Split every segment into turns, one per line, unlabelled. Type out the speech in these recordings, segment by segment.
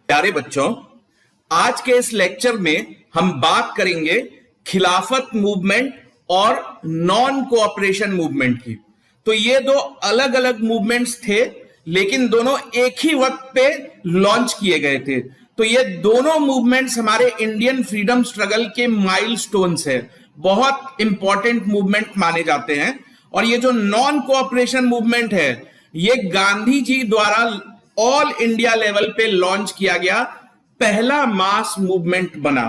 प्यारे बच्चों, आज के इस लेक्चर में हम बात करेंगे खिलाफत मूवमेंट और नॉन कोऑपरेशन मूवमेंट की। तो ये दो अलग अलग मूवमेंट्स थे, लेकिन दोनों एक ही वक्त पे लॉन्च किए गए थे। तो ये दोनों मूवमेंट्स हमारे इंडियन फ्रीडम स्ट्रगल के माइलस्टोन्स है, बहुत इंपॉर्टेंट मूवमेंट माने जाते हैं। और ये जो नॉन कोऑपरेशन मूवमेंट है, ये गांधी जी द्वारा ऑल इंडिया लेवल पे लॉन्च किया गया पहला मास मूवमेंट बना।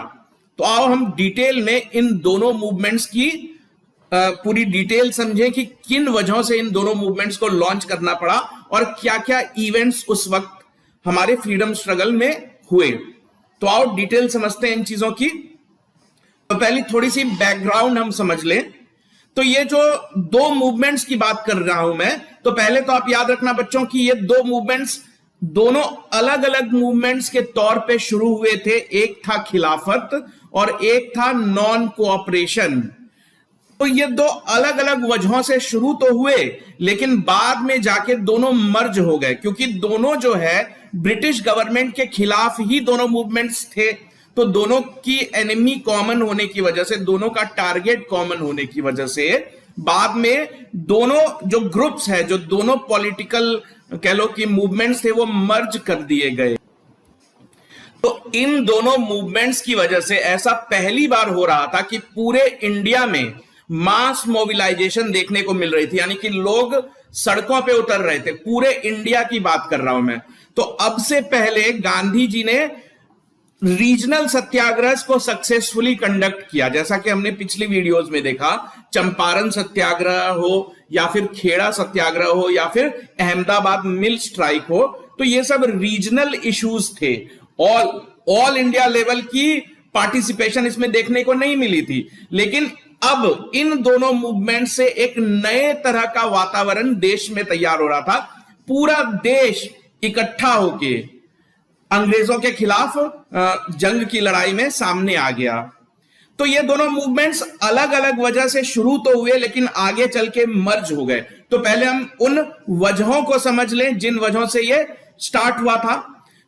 तो आओ हम डिटेल में इन दोनों मूवमेंट्स की पूरी डिटेल समझें कि किन वजहों से इन दोनों मूवमेंट्स को लॉन्च करना पड़ा और क्या क्या इवेंट्स उस वक्त हमारे फ्रीडम स्ट्रगल में हुए। तो आओ डिटेल समझते हैं इन चीजों की। तो पहले थोड़ी सी बैकग्राउंड हम समझ लें। तो ये जो दो मूवमेंट्स की बात कर रहा हूं मैं, तो पहले तो आप याद रखना बच्चों कि ये दो मूवमेंट्स दोनों अलग अलग मूवमेंट्स के तौर पे शुरू हुए थे। एक था खिलाफत और एक था नॉन कोऑपरेशन। तो ये दो अलग अलग वजहों से शुरू तो हुए, लेकिन बाद में जाके दोनों मर्ज हो गए, क्योंकि दोनों जो है ब्रिटिश गवर्नमेंट के खिलाफ ही दोनों मूवमेंट्स थे। तो दोनों की एनिमी कॉमन होने की वजह से, दोनों का टारगेट कॉमन होने की वजह से बाद में दोनों जो ग्रुप्स है, जो दोनों पॉलिटिकल कह लो कि मूवमेंट्स थे, वो मर्ज कर दिए गए। तो इन दोनों मूवमेंट्स की वजह से ऐसा पहली बार हो रहा था कि पूरे इंडिया में मास मोबिलाइजेशन देखने को मिल रही थी, यानी कि लोग सड़कों पे उतर रहे थे। पूरे इंडिया की बात कर रहा हूं मैं। तो अब से पहले गांधी जी ने रीजनल सत्याग्रह को सक्सेसफुली कंडक्ट किया, जैसा कि हमने पिछली वीडियोस में देखा। चंपारण सत्याग्रह हो या फिर खेड़ा सत्याग्रह हो या फिर अहमदाबाद मिल स्ट्राइक हो, तो ये सब रीजनल इश्यूज थे। ऑल इंडिया लेवल की पार्टिसिपेशन इसमें देखने को नहीं मिली थी। लेकिन अब इन दोनों मूवमेंट से एक नए तरह का वातावरण देश में तैयार हो रहा था। पूरा देश इकट्ठा होके अंग्रेजों के खिलाफ जंग की लड़ाई में सामने आ गया। तो ये दोनों मूवमेंट्स अलग अलग वजह से शुरू तो हुए, लेकिन आगे चल के मर्ज हो गए। तो पहले हम उन वजहों को समझ लें जिन वजहों से ये स्टार्ट हुआ था।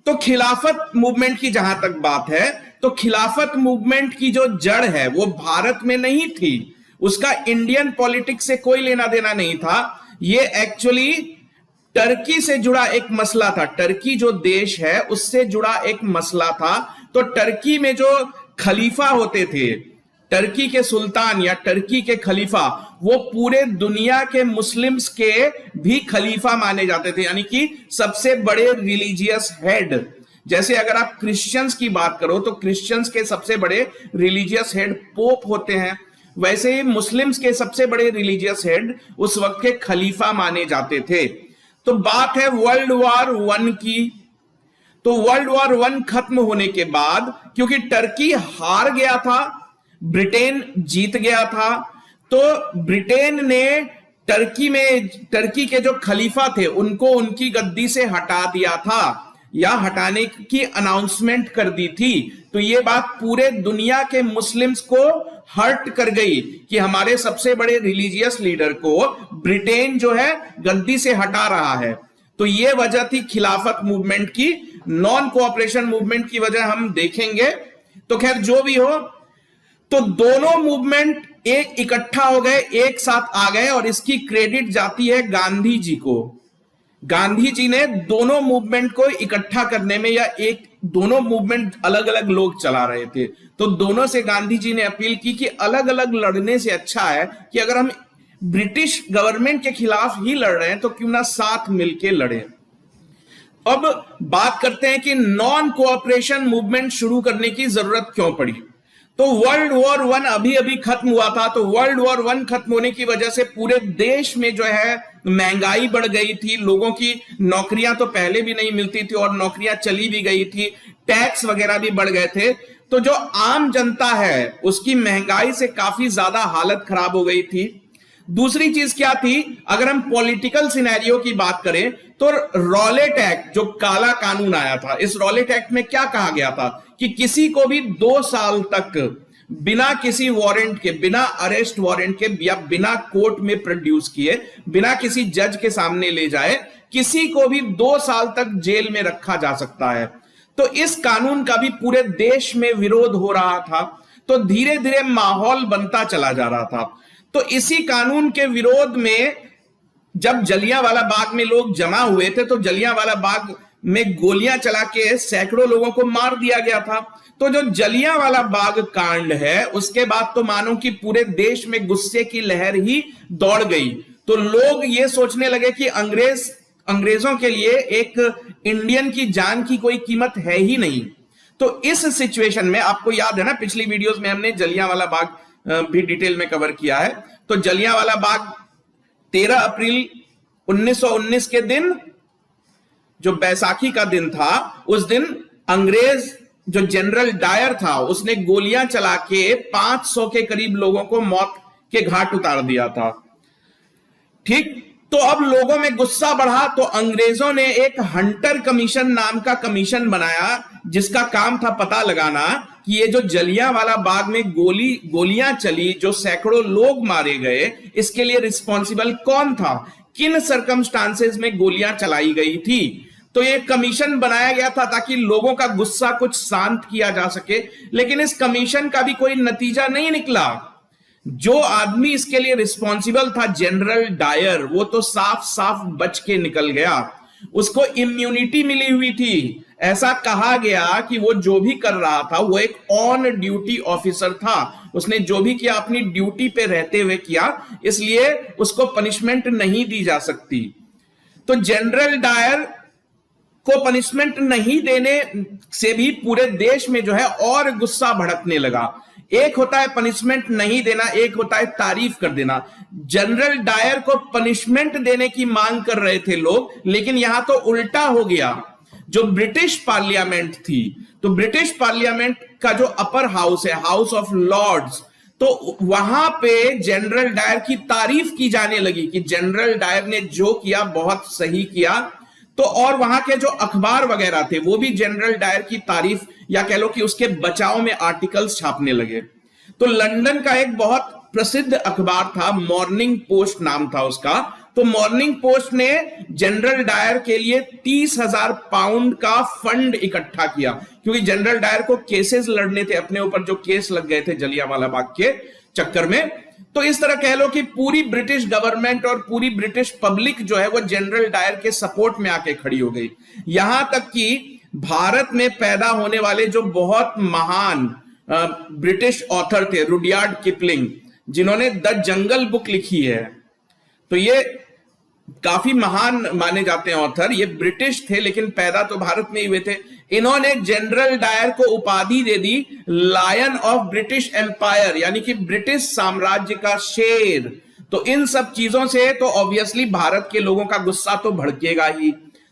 तो खिलाफत मूवमेंट की जहां तक बात है, तो खिलाफत मूवमेंट की जो जड़ है वो भारत में नहीं थी। उसका इंडियन पॉलिटिक्स से कोई लेना देना नहीं था। ये एक्चुअली टर्की से जुड़ा एक मसला था। टर्की जो देश है उससे जुड़ा एक मसला था। तो टर्की में जो खलीफा होते थे, टर्की के सुल्तान या टर्की के खलीफा, वो पूरे दुनिया के मुस्लिम्स के भी खलीफा माने जाते थे, यानी कि सबसे बड़े रिलीजियस हेड। जैसे अगर आप क्रिश्चियंस की बात करो तो क्रिश्चियंस के सबसे बड़े रिलीजियस हेड पोप होते हैं, वैसे ही मुस्लिम्स के सबसे बड़े रिलीजियस हेड उस वक्त के खलीफा माने जाते थे। तो बात है वर्ल्ड वॉर वन की। तो वर्ल्ड वॉर वन खत्म होने के बाद, क्योंकि टर्की हार गया था, ब्रिटेन जीत गया था, तो ब्रिटेन ने टर्की के जो खलीफा थे उनको उनकी गद्दी से हटा दिया था या हटाने की अनाउंसमेंट कर दी थी। तो ये बात पूरे दुनिया के मुस्लिम्स को हर्ट कर गई कि हमारे सबसे बड़े रिलीजियस लीडर को ब्रिटेन जो है गद्दी से हटा रहा है। तो ये वजह थी खिलाफत मूवमेंट की। नॉन कोऑपरेशन मूवमेंट की वजह हम देखेंगे। तो खैर जो भी हो, तो दोनों मूवमेंट एक इकट्ठा हो गए, एक साथ आ गए, और इसकी क्रेडिट जाती है गांधी जी को। गांधी जी ने दोनों मूवमेंट को इकट्ठा करने में, या एक दोनों मूवमेंट अलग अलग लोग चला रहे थे, तो दोनों से गांधी जी ने अपील की कि अलग अलग लड़ने से अच्छा है कि अगर हम ब्रिटिश गवर्नमेंट के खिलाफ ही लड़ रहे हैं तो क्यों ना साथ मिलके लड़ें। अब बात करते हैं कि नॉन कोऑपरेशन मूवमेंट शुरू करने की जरूरत क्यों पड़ी। तो वर्ल्ड वॉर वन अभी अभी खत्म हुआ था। तो वर्ल्ड वॉर वन खत्म होने की वजह से पूरे देश में जो है महंगाई बढ़ गई थी, लोगों की नौकरियां तो पहले भी नहीं मिलती थी और नौकरियां चली भी गई थी, टैक्स वगैरह भी बढ़ गए थे। तो जो आम जनता है उसकी महंगाई से काफी ज्यादा हालत खराब हो गई थी। दूसरी चीज क्या थी, अगर हम पॉलिटिकल सिनेरियो की बात करें तो रॉलेट एक्ट जो काला कानून आया था, इस रॉलेट एक्ट में क्या कहा गया था कि किसी को भी 2 साल तक बिना किसी वारंट के, बिना अरेस्ट वारंट के या बिना कोर्ट में प्रोड्यूस किए, बिना किसी जज के सामने ले जाए, किसी को भी 2 साल तक जेल में रखा जा सकता है। तो इस कानून का भी पूरे देश में विरोध हो रहा था। तो धीरे धीरे माहौल बनता चला जा रहा था। तो इसी कानून के विरोध में जब जलियांवाला बाग में लोग जमा हुए थे, तो जलियांवाला बाग में गोलियां चला के सैकड़ों लोगों को मार दिया गया था। तो जो जलियांवाला बाग कांड है, उसके बाद तो मानो कि पूरे देश में गुस्से की लहर ही दौड़ गई। तो लोग ये सोचने लगे कि अंग्रेजों के लिए एक इंडियन की जान की कोई कीमत है ही नहीं। तो इस सिचुएशन में, आपको याद है ना, पिछली वीडियोस में हमने जलियांवाला बाग भी डिटेल में कवर किया है। तो जलियांवाला बाग 13 अप्रैल 1919 के दिन, जो बैसाखी का दिन था, उस दिन अंग्रेज जो जनरल डायर था, उसने गोलियां चला के 500 के करीब लोगों को मौत के घाट उतार दिया था। ठीक, तो अब लोगों में गुस्सा बढ़ा, तो अंग्रेजों ने एक हंटर कमीशन नाम का कमीशन बनाया, जिसका काम था पता लगाना कि ये जो जलियांवाला बाग में गोलियां चली, जो सैकड़ों लोग मारे गए, इसके लिए रिस्पॉन्सिबल कौन था, किन सर्कमस्टांसेस में गोलियां चलाई गई थी। तो ये कमीशन बनाया गया था ताकि लोगों का गुस्सा कुछ शांत किया जा सके। लेकिन इस कमीशन का भी कोई नतीजा नहीं निकला। जो आदमी इसके लिए रिस्पॉन्सिबल था, जनरल डायर, वो तो साफ साफ बच के निकल गया। उसको इम्यूनिटी मिली हुई थी। ऐसा कहा गया कि वो जो भी कर रहा था वो एक ऑन ड्यूटी ऑफिसर था, उसने जो भी किया अपनी ड्यूटी पे रहते हुए किया, इसलिए उसको पनिशमेंट नहीं दी जा सकती। तो जनरल डायर को पनिशमेंट नहीं देने से भी पूरे देश में जो है और गुस्सा भड़कने लगा। एक होता है पनिशमेंट नहीं देना, एक होता है तारीफ कर देना। जनरल डायर को पनिशमेंट देने की मांग कर रहे थे लोग, लेकिन यहां तो उल्टा हो गया। जो ब्रिटिश पार्लियामेंट थी, तो ब्रिटिश पार्लियामेंट का जो अपर हाउस है, हाउस ऑफ लॉर्ड्स, तो वहां पे जनरल डायर की तारीफ की जाने लगी कि जनरल डायर ने जो किया बहुत सही किया। तो और वहां के जो अखबार वगैरह थे, वो भी जनरल डायर की तारीफ या कह लो कि उसके बचाव में आर्टिकल्स छापने लगे। तो लंदन का एक बहुत प्रसिद्ध अखबार था, मॉर्निंग पोस्ट नाम था उसका। तो मॉर्निंग पोस्ट ने जनरल डायर के लिए 30,000 पाउंड का फंड इकट्ठा किया, क्योंकि जनरल डायर को केसेस लड़ने थे, अपने ऊपर जो केस लग गए थे जलियांवाला बाग के चक्कर में। तो इस तरह कह लो कि पूरी ब्रिटिश गवर्नमेंट और पूरी ब्रिटिश पब्लिक जो है वो जनरल डायर के सपोर्ट में आके खड़ी हो गई। यहां तक कि भारत में पैदा होने वाले जो बहुत महान ब्रिटिश ऑथर थे, रुडयार्ड किपलिंग, जिन्होंने द जंगल बुक लिखी है, तो ये काफी महान माने जाते हैं ऑथर। ये ब्रिटिश थे लेकिन पैदा तो भारत में ही हुए थे। इन्होंने जनरल डायर को उपाधि दे दी लायन ऑफ ब्रिटिश एम्पायर, यानी कि ब्रिटिश साम्राज्य का शेर। तो इन सब चीजों से तो ऑब्वियसली भारत के लोगों का गुस्सा तो भड़केगा ही।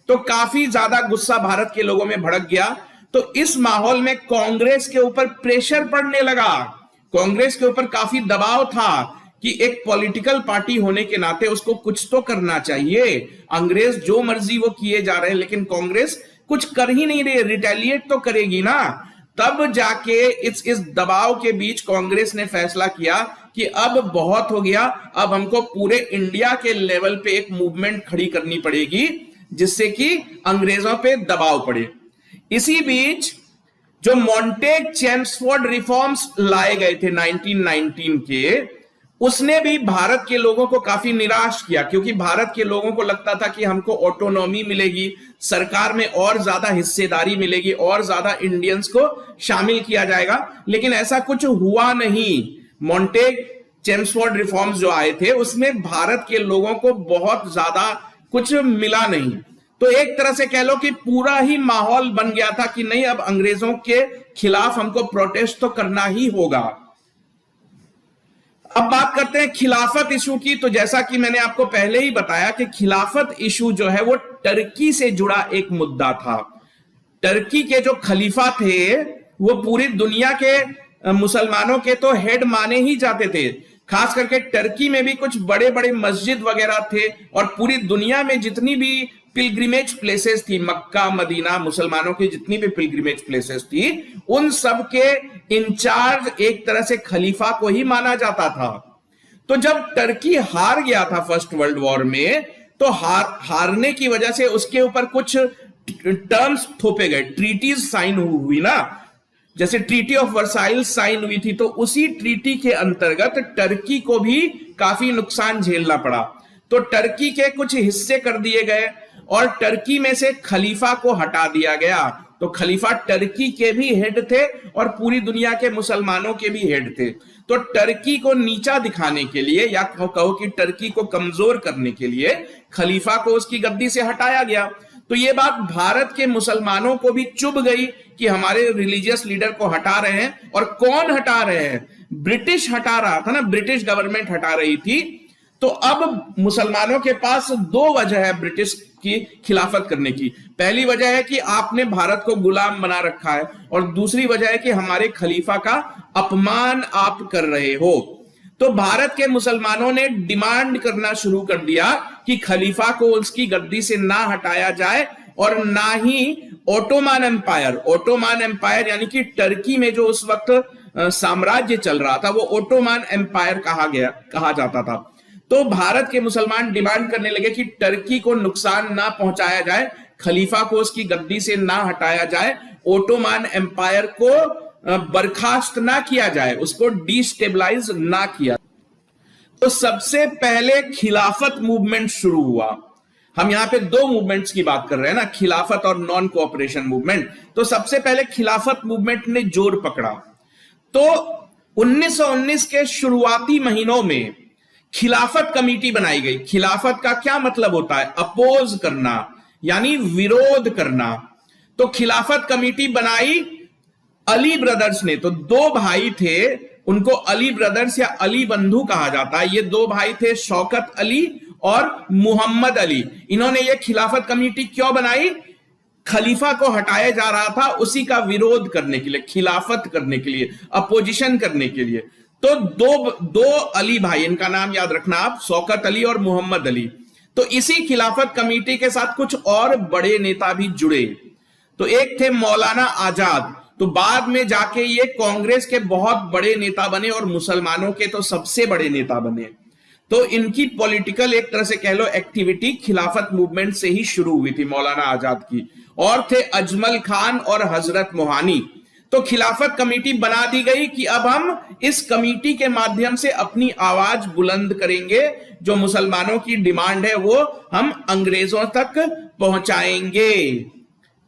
तो काफी ज्यादा गुस्सा भारत के लोगों में भड़क गया। तो इस माहौल में कांग्रेस के ऊपर प्रेशर पड़ने लगा। कांग्रेस के ऊपर काफी दबाव था कि एक पॉलिटिकल पार्टी होने के नाते उसको कुछ तो करना चाहिए। अंग्रेज जो मर्जी वो किए जा रहे हैं, लेकिन कांग्रेस कुछ कर ही नहीं रही, रिटेलिएट तो करेगी ना। तब जाके इस दबाव के बीच कांग्रेस ने फैसला किया कि अब बहुत हो गया, अब हमको पूरे इंडिया के लेवल पे एक मूवमेंट खड़ी करनी पड़ेगी जिससे कि अंग्रेजों पे दबाव पड़े। इसी बीच जो मॉन्टेग चेम्सफोर्ड रिफॉर्म्स लाए गए थे 1919 के, उसने भी भारत के लोगों को काफी निराश किया, क्योंकि भारत के लोगों को लगता था कि हमको ऑटोनॉमी मिलेगी, सरकार में और ज्यादा हिस्सेदारी मिलेगी, और ज्यादा इंडियंस को शामिल किया जाएगा। लेकिन ऐसा कुछ हुआ नहीं। मॉन्टेग चेम्सफोर्ड रिफॉर्म्स जो आए थे उसमें भारत के लोगों को बहुत ज्यादा कुछ मिला नहीं। तो एक तरह से कह लो कि पूरा ही माहौल बन गया था कि नहीं, अब अंग्रेजों के खिलाफ हमको प्रोटेस्ट तो करना ही होगा। अब बात करते हैं खिलाफत इशू की। तो जैसा कि मैंने आपको पहले ही बताया कि खिलाफत इशू जो है वो टर्की से जुड़ा एक मुद्दा था। टर्की के जो खलीफा थे वो पूरी दुनिया के मुसलमानों के तो हेड माने ही जाते थे। खास करके टर्की में भी कुछ बड़े बड़े मस्जिद वगैरह थे, और पूरी दुनिया में जितनी भी पिलग्रिमेज प्लेसेस थी, मक्का मदीना, मुसलमानों की जितनी भी पिलग्रिमेज प्लेसेस थी, उन सब के इंचार्ज एक तरह से खलीफा को ही माना जाता था। तो जब टर्की हार गया था फर्स्ट वर्ल्ड वॉर में, तो हारने की वजह से उसके ऊपर कुछ टर्म्स थोपे गए, ट्रीटीज साइन हुई ना, जैसे ट्रीटी ऑफ वर्साइल साइन हुई थी, तो उसी ट्रीटी के अंतर्गत टर्की को भी काफी नुकसान झेलना पड़ा। तो टर्की के कुछ हिस्से कर दिए गए और टर्की में से खलीफा को हटा दिया गया। तो खलीफा टर्की के भी हेड थे और पूरी दुनिया के मुसलमानों के भी हेड थे। तो टर्की को नीचा दिखाने के लिए, या कहो कि टर्की को कमजोर करने के लिए, खलीफा को उसकी गद्दी से हटाया गया। तो ये बात भारत के मुसलमानों को भी चुभ गई कि हमारे रिलीजियस लीडर को हटा रहे हैं। और कौन हटा रहे हैं? ब्रिटिश हटा रहा था ना, ब्रिटिश गवर्नमेंट हटा रही थी। तो अब मुसलमानों के पास दो वजह है ब्रिटिश की खिलाफत करने की। पहली वजह है कि आपने भारत को गुलाम बना रखा है, और दूसरी वजह है कि हमारे खलीफा का अपमान आप कर रहे हो। तो भारत के मुसलमानों ने डिमांड करना शुरू कर दिया कि खलीफा को उसकी गद्दी से ना हटाया जाए और ना ही ओटोमान एम्पायर यानी कि टर्की में जो उस वक्त साम्राज्य चल रहा था वो ओटोमान एम्पायर कहा जाता था। तो भारत के मुसलमान डिमांड करने लगे कि टर्की को नुकसान ना पहुंचाया जाए, खलीफा को उसकी गद्दी से ना हटाया जाए, ओटोमान एम्पायर को बर्खास्त ना किया जाए, उसको डिस्टेबलाइज ना किया। तो सबसे पहले खिलाफत मूवमेंट शुरू हुआ। हम यहां पे दो मूवमेंट्स की बात कर रहे हैं ना, खिलाफत और नॉन कोऑपरेशन मूवमेंट। तो सबसे पहले खिलाफत मूवमेंट ने जोर पकड़ा। तो 1919 के शुरुआती महीनों में खिलाफत कमेटी बनाई गई। खिलाफत का क्या मतलब होता है? अपोज करना, यानी विरोध करना। तो खिलाफत कमेटी बनाई अली ब्रदर्स ने। तो दो भाई थे, उनको अली ब्रदर्स या अली बंधु कहा जाता है। ये दो भाई थे, शौकत अली और मुहम्मद अली। इन्होंने ये खिलाफत कमेटी क्यों बनाई? खलीफा को हटाया जा रहा था, उसी का विरोध करने के लिए, खिलाफत करने के लिए, अपोजिशन करने के लिए। तो दो अली भाई, इनका नाम याद रखना आप, शौकत अली और मोहम्मद अली। तो इसी खिलाफत कमेटी के साथ कुछ और बड़े नेता भी जुड़े। तो एक थे मौलाना आजाद। तो बाद में जाके ये कांग्रेस के बहुत बड़े नेता बने और मुसलमानों के तो सबसे बड़े नेता बने। तो इनकी पॉलिटिकल, एक तरह से कह लो, एक्टिविटी खिलाफत मूवमेंट से ही शुरू हुई थी, मौलाना आजाद की। और थे अजमल खान और हजरत मोहानी। तो खिलाफत कमेटी बना दी गई कि अब हम इस कमेटी के माध्यम से अपनी आवाज बुलंद करेंगे, जो मुसलमानों की डिमांड है वो हम अंग्रेजों तक पहुंचाएंगे।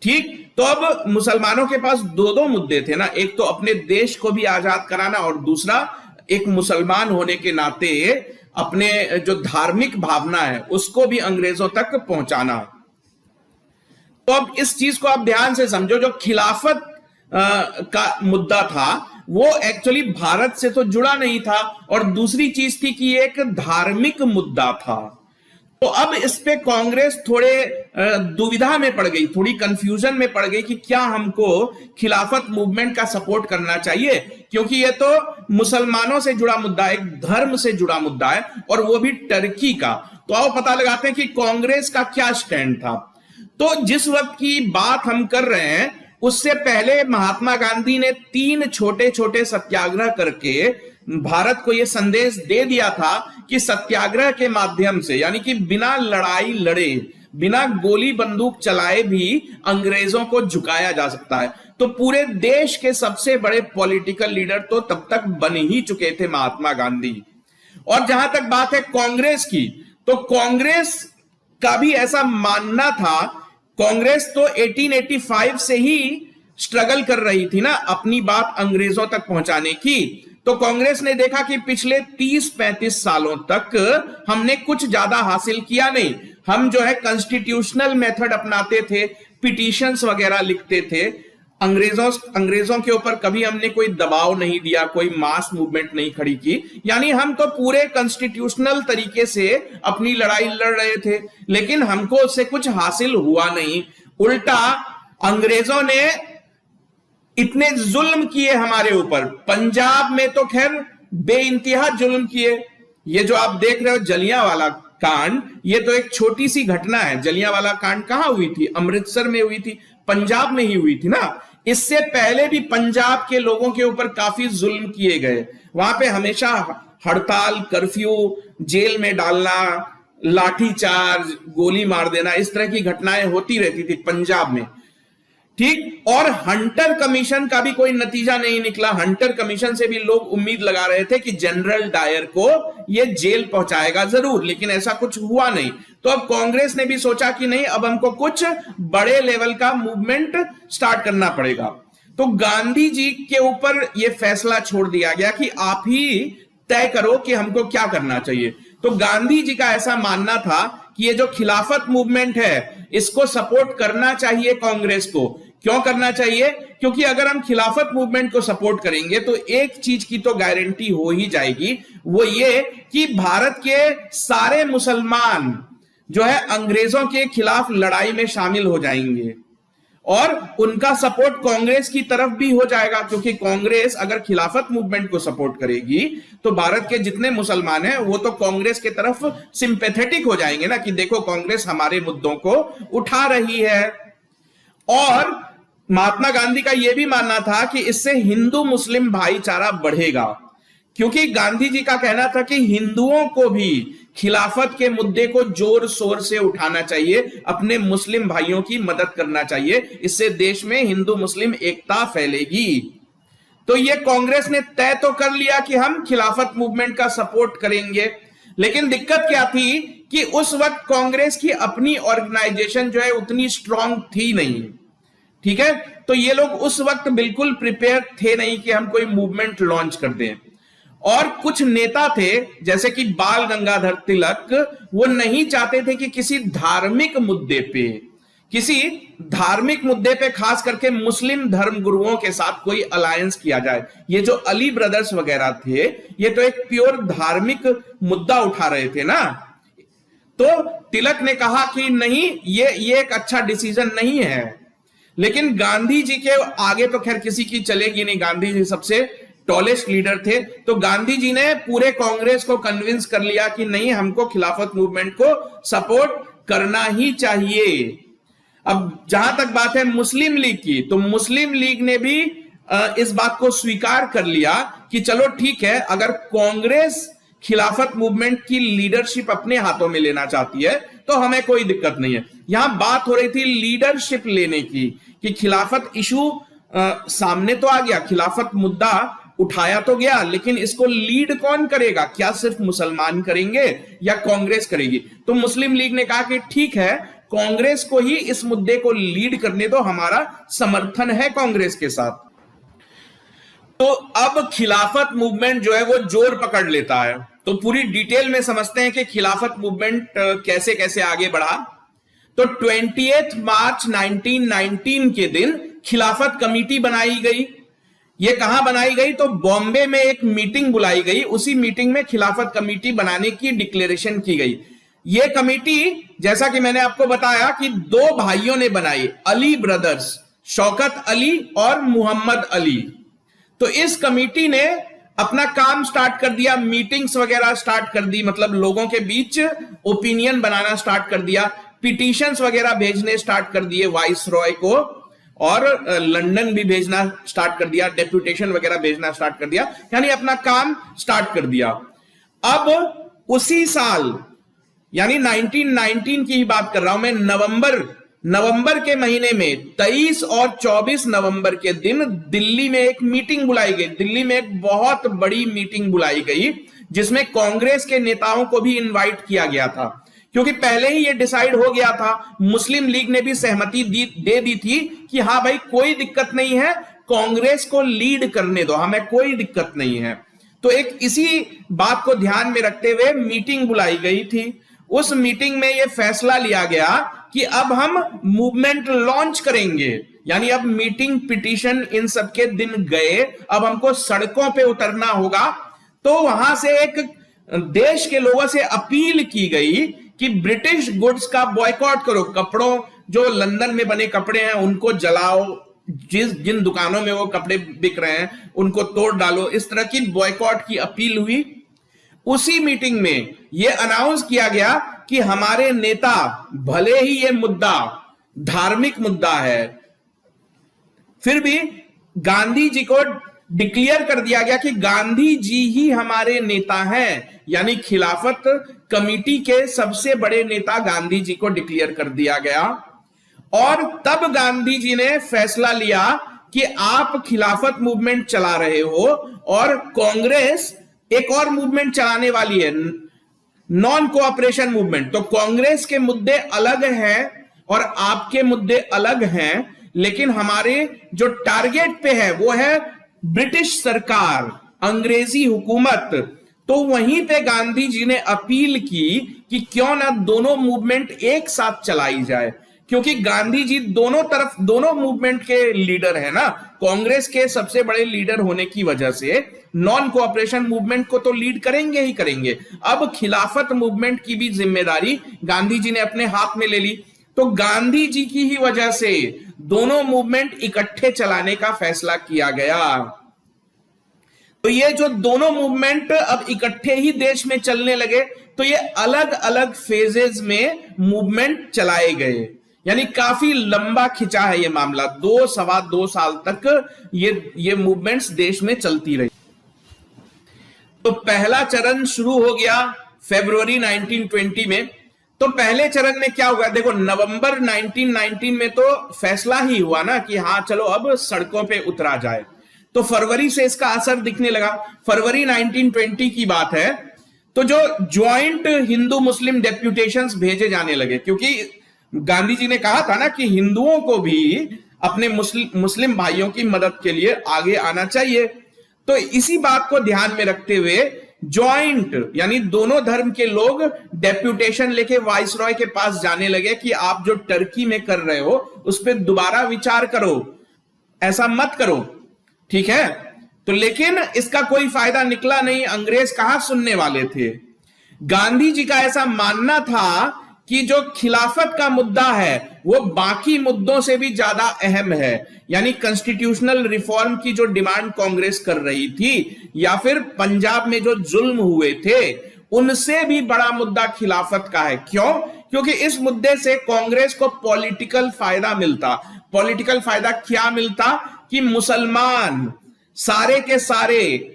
ठीक। तो अब मुसलमानों के पास दो मुद्दे थे ना, एक तो अपने देश को भी आजाद कराना और दूसरा एक मुसलमान होने के नाते अपने जो धार्मिक भावना है उसको भी अंग्रेजों तक पहुंचाना। तो अब इस चीज को आप ध्यान से समझो, जो खिलाफत का मुद्दा था वो एक्चुअली भारत से तो जुड़ा नहीं था, और दूसरी चीज थी कि एक धार्मिक मुद्दा था। तो अब इस पे कांग्रेस थोड़े दुविधा में पड़ गई, थोड़ी कंफ्यूजन में पड़ गई कि क्या हमको खिलाफत मूवमेंट का सपोर्ट करना चाहिए, क्योंकि ये तो मुसलमानों से जुड़ा मुद्दा है, एक धर्म से जुड़ा मुद्दा है, और वो भी टर्की का। तो आओ पता लगाते हैं कि कांग्रेस का क्या स्टैंड था। तो जिस वक्त की बात हम कर रहे हैं उससे पहले महात्मा गांधी ने 3 छोटे छोटे सत्याग्रह करके भारत को यह संदेश दे दिया था कि सत्याग्रह के माध्यम से, यानी कि बिना लड़ाई लड़े, बिना गोली बंदूक चलाए भी अंग्रेजों को झुकाया जा सकता है। तो पूरे देश के सबसे बड़े पॉलिटिकल लीडर तो तब तक बन ही चुके थे महात्मा गांधी। और जहां तक बात है कांग्रेस की, तो कांग्रेस का भी ऐसा मानना था। कांग्रेस तो 1885 से ही स्ट्रगल कर रही थी ना अपनी बात अंग्रेजों तक पहुंचाने की। तो कांग्रेस ने देखा कि पिछले 30-35 सालों तक हमने कुछ ज्यादा हासिल किया नहीं। हम जो है कॉन्स्टिट्यूशनल मेथड अपनाते थे, पिटीशंस वगैरह लिखते थे, अंग्रेजों के ऊपर कभी हमने कोई दबाव नहीं दिया, कोई मास मूवमेंट नहीं खड़ी की, यानी हम तो पूरे कॉन्स्टिट्यूशनल तरीके से अपनी लड़ाई लड़ रहे थे, लेकिन हमको उससे कुछ हासिल हुआ नहीं। उल्टा अंग्रेजों ने इतने जुल्म किए हमारे ऊपर। पंजाब में तो खैर बेइंतहा जुल्म किए। ये जो आप देख रहे हो जलियांवाला कांड, ये तो एक छोटी सी घटना है। जलियांवाला कांड कहां हुई थी? अमृतसर में हुई थी, पंजाब में ही हुई थी ना। इससे पहले भी पंजाब के लोगों के ऊपर काफी जुल्म किए गए। वहां पे हमेशा हड़ताल, कर्फ्यू, जेल में डालना, लाठीचार्ज, गोली मार देना, इस तरह की घटनाएं होती रहती थी पंजाब में, ठीक। और हंटर कमीशन का भी कोई नतीजा नहीं निकला। हंटर कमीशन से भी लोग उम्मीद लगा रहे थे कि जनरल डायर को यह जेल पहुंचाएगा जरूर, लेकिन ऐसा कुछ हुआ नहीं। तो अब कांग्रेस ने भी सोचा कि नहीं, अब हमको कुछ बड़े लेवल का मूवमेंट स्टार्ट करना पड़ेगा। तो गांधी जी के ऊपर यह फैसला छोड़ दिया गया कि आप ही तय करो कि हमको क्या करना चाहिए। तो गांधी जी का ऐसा मानना था कि ये जो खिलाफत मूवमेंट है, इसको सपोर्ट करना चाहिए कांग्रेस को। क्यों करना चाहिए? क्योंकि अगर हम खिलाफत मूवमेंट को सपोर्ट करेंगे तो एक चीज की तो गारंटी हो ही जाएगी, वो ये कि भारत के सारे मुसलमान जो है अंग्रेजों के खिलाफ लड़ाई में शामिल हो जाएंगे और उनका सपोर्ट कांग्रेस की तरफ भी हो जाएगा। क्योंकि कांग्रेस अगर खिलाफत मूवमेंट को सपोर्ट करेगी तो भारत के जितने मुसलमान हैं वो तो कांग्रेस की तरफ सिंपैथेटिक हो जाएंगे ना, कि देखो कांग्रेस हमारे मुद्दों को उठा रही है। और महात्मा गांधी का यह भी मानना था कि इससे हिंदू मुस्लिम भाईचारा बढ़ेगा, क्योंकि गांधी जी का कहना था कि हिंदुओं को भी खिलाफत के मुद्दे को जोर शोर से उठाना चाहिए, अपने मुस्लिम भाइयों की मदद करना चाहिए, इससे देश में हिंदू मुस्लिम एकता फैलेगी। तो ये कांग्रेस ने तय तो कर लिया कि हम खिलाफत मूवमेंट का सपोर्ट करेंगे, लेकिन दिक्कत क्या थी कि उस वक्त कांग्रेस की अपनी ऑर्गेनाइजेशन जो है उतनी स्ट्रांग थी नहीं, ठीक है। तो ये लोग उस वक्त बिल्कुल प्रिपेयर थे नहीं कि हम कोई मूवमेंट लॉन्च कर दें। और कुछ नेता थे जैसे कि बाल गंगाधर तिलक, वो नहीं चाहते थे कि किसी धार्मिक मुद्दे पे खास करके मुस्लिम धर्म गुरुओं के साथ कोई अलायंस किया जाए। ये जो अली ब्रदर्स वगैरह थे, ये तो एक प्योर धार्मिक मुद्दा उठा रहे थे ना। तो तिलक ने कहा कि नहीं, ये एक अच्छा डिसीजन नहीं है। लेकिन गांधी जी के आगे तो खैर किसी की चलेगी नहीं, गांधी जी सबसे टॉलेस्ट लीडर थे। तो गांधी जी ने पूरे कांग्रेस को कन्विंस कर लिया कि नहीं, हमको खिलाफत मूवमेंट को सपोर्ट करना ही चाहिए। अब जहां तक बात है मुस्लिम लीग की, तो मुस्लिम लीग ने भी इस बात को स्वीकार कर लिया कि चलो ठीक है, अगर कांग्रेस खिलाफत मूवमेंट की लीडरशिप अपने हाथों में लेना चाहती है तो हमें कोई दिक्कत नहीं है। यहां बात हो रही थी लीडरशिप लेने की, कि खिलाफत इशू सामने तो आ गया, खिलाफत मुद्दा उठाया तो गया, लेकिन इसको लीड कौन करेगा? क्या सिर्फ मुसलमान करेंगे या कांग्रेस करेगी? तो मुस्लिम लीग ने कहा कि ठीक है, कांग्रेस को ही इस मुद्दे को लीड करने दो, हमारा समर्थन है कांग्रेस के साथ। तो अब खिलाफत मूवमेंट जो है वो जोर पकड़ लेता है। तो पूरी डिटेल में समझते हैं कि खिलाफत मूवमेंट कैसे कैसे आगे बढ़ा। तो 28 मार्च 1919 के दिन खिलाफत कमेटी बनाई गई। ये कहां बनाई गई? तो बॉम्बे में एक मीटिंग बुलाई गई, उसी मीटिंग में खिलाफत कमेटी बनाने की डिक्लेरेशन की गई। ये कमेटी, जैसा कि मैंने आपको बताया कि दो भाइयों ने बनाई, अली ब्रदर्स, शौकत अली और मोहम्मद अली। तो इस कमेटी ने अपना काम स्टार्ट कर दिया, मीटिंग्स वगैरह स्टार्ट कर दी, मतलब लोगों के बीच ओपिनियन बनाना स्टार्ट कर दिया, पिटीशंस वगैरह भेजने स्टार्ट कर दिए वाइस रॉय को, और लंदन भी भेजना स्टार्ट कर दिया, डेप्यूटेशन वगैरह भेजना स्टार्ट कर दिया, यानी अपना काम स्टार्ट कर दिया। अब उसी साल यानी 1919 की ही बात कर रहा हूं मैं, नवंबर के महीने में 23 और 24 नवंबर के दिन दिल्ली में एक मीटिंग बुलाई गई। दिल्ली में एक बहुत बड़ी मीटिंग बुलाई गई जिसमें कांग्रेस के नेताओं को भी इनवाइट किया गया था, क्योंकि पहले ही ये डिसाइड हो गया था, मुस्लिम लीग ने भी सहमति दे दी थी कि हाँ भाई कोई दिक्कत नहीं है, कांग्रेस को लीड करने दो, हमें कोई दिक्कत नहीं है। तो एक इसी बात को ध्यान में रखते हुए मीटिंग बुलाई गई थी। उस मीटिंग में यह फैसला लिया गया कि अब हम मूवमेंट लॉन्च करेंगे, यानी अब मीटिंग, पिटीशन, इन सब के दिन गए, अब हमको सड़कों पे उतरना होगा। तो वहां से एक देश के लोगों से अपील की गई कि ब्रिटिश गुड्स का बॉयकॉट करो, कपड़ों, जो लंदन में बने कपड़े हैं उनको जलाओ, जिन दुकानों में वो कपड़े बिक रहे हैं उनको तोड़ डालो, इस तरह की बॉयकॉट की अपील हुई। उसी मीटिंग में यह अनाउंस किया गया कि हमारे नेता, भले ही यह मुद्दा धार्मिक मुद्दा है, फिर भी गांधी जी को डिक्लेयर कर दिया गया कि गांधी जी ही हमारे नेता हैं, यानी खिलाफत कमेटी के सबसे बड़े नेता गांधी जी को डिक्लेयर कर दिया गया। और तब गांधी जी ने फैसला लिया कि आप खिलाफत मूवमेंट चला रहे हो और कांग्रेस एक और मूवमेंट चलाने वाली है, नॉन कोऑपरेशन मूवमेंट। तो कांग्रेस के मुद्दे अलग हैं और आपके मुद्दे अलग हैं, लेकिन हमारे जो टारगेट पे है वो है ब्रिटिश सरकार, अंग्रेजी हुकूमत। तो वहीं पे गांधी जी ने अपील की कि क्यों ना दोनों मूवमेंट एक साथ चलाई जाए, क्योंकि गांधी जी दोनों तरफ, दोनों मूवमेंट के लीडर है ना। कांग्रेस के सबसे बड़े लीडर होने की वजह से नॉन कोऑपरेशन मूवमेंट को तो लीड करेंगे ही करेंगे। अब खिलाफत मूवमेंट की भी जिम्मेदारी गांधी जी ने अपने हाथ में ले ली। तो गांधी जी की ही वजह से दोनों मूवमेंट इकट्ठे चलाने का फैसला किया गया। तो ये जो दोनों मूवमेंट अब इकट्ठे ही देश में चलने लगे, तो ये अलग अलग फेजेस में मूवमेंट चलाए गए, यानी काफी लंबा खिंचा है ये मामला। 2 साल तक ये मूवमेंट्स देश में चलती रही। तो पहला चरण शुरू हो गया फरवरी 1920 में। तो पहले चरण में क्या होगा, देखो नवंबर 1919 में तो फैसला ही हुआ ना कि हाँ चलो अब सड़कों पे उतरा जाए। तो फरवरी से इसका असर दिखने लगा। फरवरी 1920 की बात है, तो जो ज्वाइंट हिंदू मुस्लिम डेप्यूटेशंस भेजे जाने लगे, क्योंकि गांधी जी ने कहा था ना कि हिंदुओं को भी अपने मुस्लिम भाइयों की मदद के लिए आगे आना चाहिए। तो इसी बात को ध्यान में रखते हुए ज्वाइंट यानी दोनों धर्म के लोग डेप्यूटेशन लेके वाइसरॉय के पास जाने लगे कि आप जो टर्की में कर रहे हो उस पर दोबारा विचार करो, ऐसा मत करो, ठीक है। तो लेकिन इसका कोई फायदा निकला नहीं, अंग्रेज कहां सुनने वाले थे। गांधी जी का ऐसा मानना था कि जो खिलाफत का मुद्दा है वो बाकी मुद्दों से भी ज्यादा अहम है, यानी कॉन्स्टिट्यूशनल रिफॉर्म की जो डिमांड कांग्रेस कर रही थी या फिर पंजाब में जो जुल्म हुए थे उनसे भी बड़ा मुद्दा खिलाफत का है। क्यों? क्योंकि इस मुद्दे से कांग्रेस को पॉलिटिकल फायदा मिलता। पॉलिटिकल फायदा क्या मिलता कि मुसलमान सारे के सारे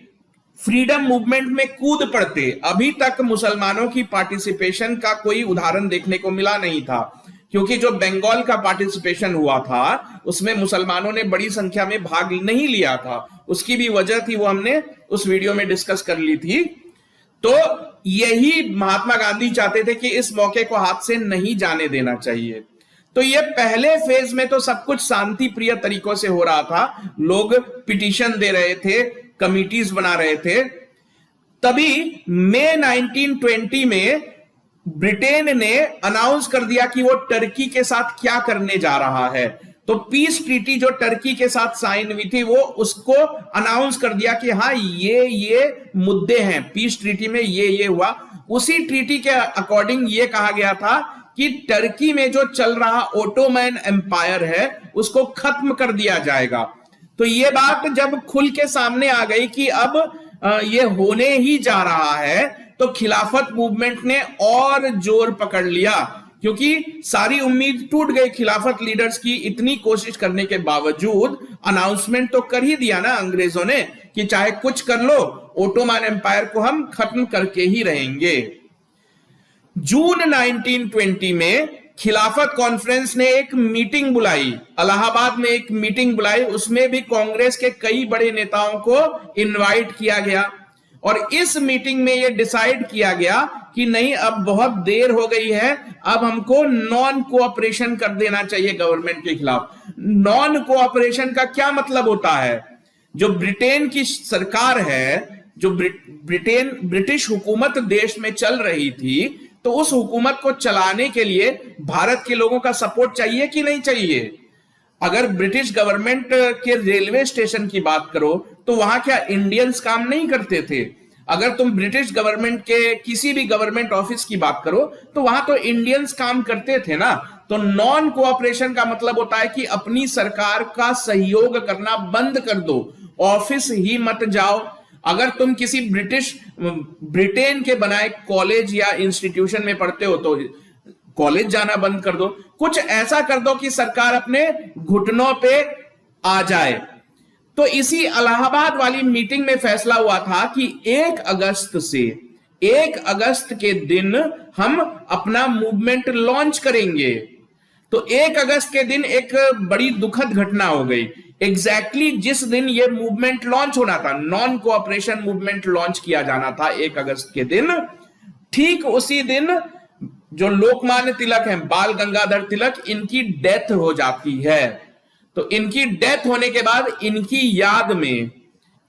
फ्रीडम मूवमेंट में कूद पड़ते। अभी तक मुसलमानों की पार्टिसिपेशन का कोई उदाहरण देखने को मिला नहीं था, क्योंकि जो बंगाल का पार्टिसिपेशन हुआ था उसमें मुसलमानों ने बड़ी संख्या में भाग नहीं लिया था। उसकी भी वजह थी, वो हमने उस वीडियो में डिस्कस कर ली थी। तो यही महात्मा गांधी चाहते थे कि इस मौके को हाथ से नहीं जाने देना चाहिए। तो ये पहले फेज में तो सब कुछ शांति प्रिय तरीकों से हो रहा था, लोग पिटीशन दे रहे थे, कमिटीज बना रहे थे। तभी मई 1920 में ब्रिटेन ने अनाउंस कर दिया कि वो टर्की के साथ क्या करने जा रहा है। तो पीस ट्रीटी जो टर्की के साथ साइन हुई थी वो उसको अनाउंस कर दिया कि हाँ ये मुद्दे हैं, पीस ट्रीटी में ये हुआ। उसी ट्रीटी के अकॉर्डिंग ये कहा गया था कि टर्की में जो चल रहा ओटोमन एम्पायर है उसको खत्म कर दिया जाएगा। तो ये बात जब खुल के सामने आ गई कि अब ये होने ही जा रहा है, तो खिलाफत मूवमेंट ने और जोर पकड़ लिया, क्योंकि सारी उम्मीद टूट गई खिलाफत लीडर्स की। इतनी कोशिश करने के बावजूद अनाउंसमेंट तो कर ही दिया ना अंग्रेजों ने कि चाहे कुछ कर लो, ओटोमन एम्पायर को हम खत्म करके ही रहेंगे। जून 1920 में खिलाफत कॉन्फ्रेंस ने एक मीटिंग बुलाई, इलाहाबाद में एक मीटिंग बुलाई। उसमें भी कांग्रेस के कई बड़े नेताओं को इनवाइट किया गया और इस मीटिंग में यह डिसाइड किया गया कि नहीं, अब बहुत देर हो गई है, अब हमको नॉन कोऑपरेशन कर देना चाहिए गवर्नमेंट के खिलाफ। नॉन कोऑपरेशन का क्या मतलब होता है? जो ब्रिटेन की सरकार है, जो ब्रिटिश हुकूमत देश में चल रही थी, तो उस हुकूमत को चलाने के लिए भारत के लोगों का सपोर्ट चाहिए कि नहीं चाहिए? अगर ब्रिटिश गवर्नमेंट के रेलवे स्टेशन की बात करो तो वहां क्या इंडियंस काम नहीं करते थे? अगर तुम ब्रिटिश गवर्नमेंट के किसी भी गवर्नमेंट ऑफिस की बात करो तो वहां तो इंडियंस काम करते थे ना। तो नॉन कोऑपरेशन का मतलब होता है कि अपनी सरकार का सहयोग करना बंद कर दो, ऑफिस ही मत जाओ। अगर तुम किसी ब्रिटेन के बनाए कॉलेज या इंस्टीट्यूशन में पढ़ते हो तो कॉलेज जाना बंद कर दो। कुछ ऐसा कर दो कि सरकार अपने घुटनों पे आ जाए। तो इसी इलाहाबाद वाली मीटिंग में फैसला हुआ था कि 1 अगस्त के दिन हम अपना मूवमेंट लॉन्च करेंगे। तो 1 अगस्त के दिन एक बड़ी दुखद घटना हो गई। एग्जैक्टली जिस दिन ये मूवमेंट लॉन्च होना था, नॉन कोऑपरेशन मूवमेंट लॉन्च किया जाना था 1 अगस्त के दिन, ठीक उसी दिन जो लोकमान्य तिलक हैं, बाल गंगाधर तिलक, इनकी डेथ हो जाती है। तो इनकी डेथ होने के बाद इनकी याद में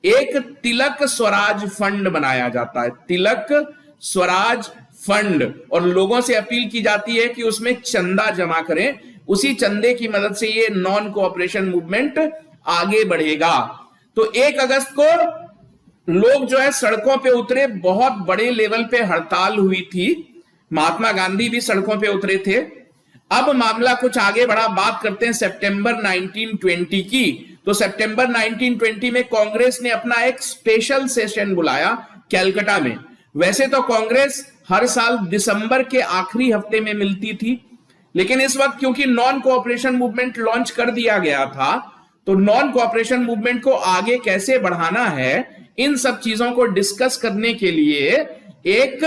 एक तिलक स्वराज फंड बनाया जाता है, तिलक स्वराज फंड, और लोगों से अपील की जाती है कि उसमें चंदा जमा करें। उसी चंदे की मदद से ये नॉन कोऑपरेशन मूवमेंट आगे बढ़ेगा। तो 1 अगस्त को लोग जो है सड़कों पे उतरे, बहुत बड़े लेवल पे हड़ताल हुई थी, महात्मा गांधी भी सड़कों पे उतरे थे। अब मामला कुछ आगे बढ़ा, बात करते हैं सितंबर 1920 की। तो सितंबर 1920 में कांग्रेस ने अपना एक स्पेशल सेशन बुलाया कलकत्ता में। वैसे तो कांग्रेस हर साल दिसंबर के आखिरी हफ्ते में मिलती थी, लेकिन इस वक्त क्योंकि नॉन कोऑपरेशन मूवमेंट लॉन्च कर दिया गया था, तो नॉन कोऑपरेशन मूवमेंट को आगे कैसे बढ़ाना है, इन सब चीजों को डिस्कस करने के लिए एक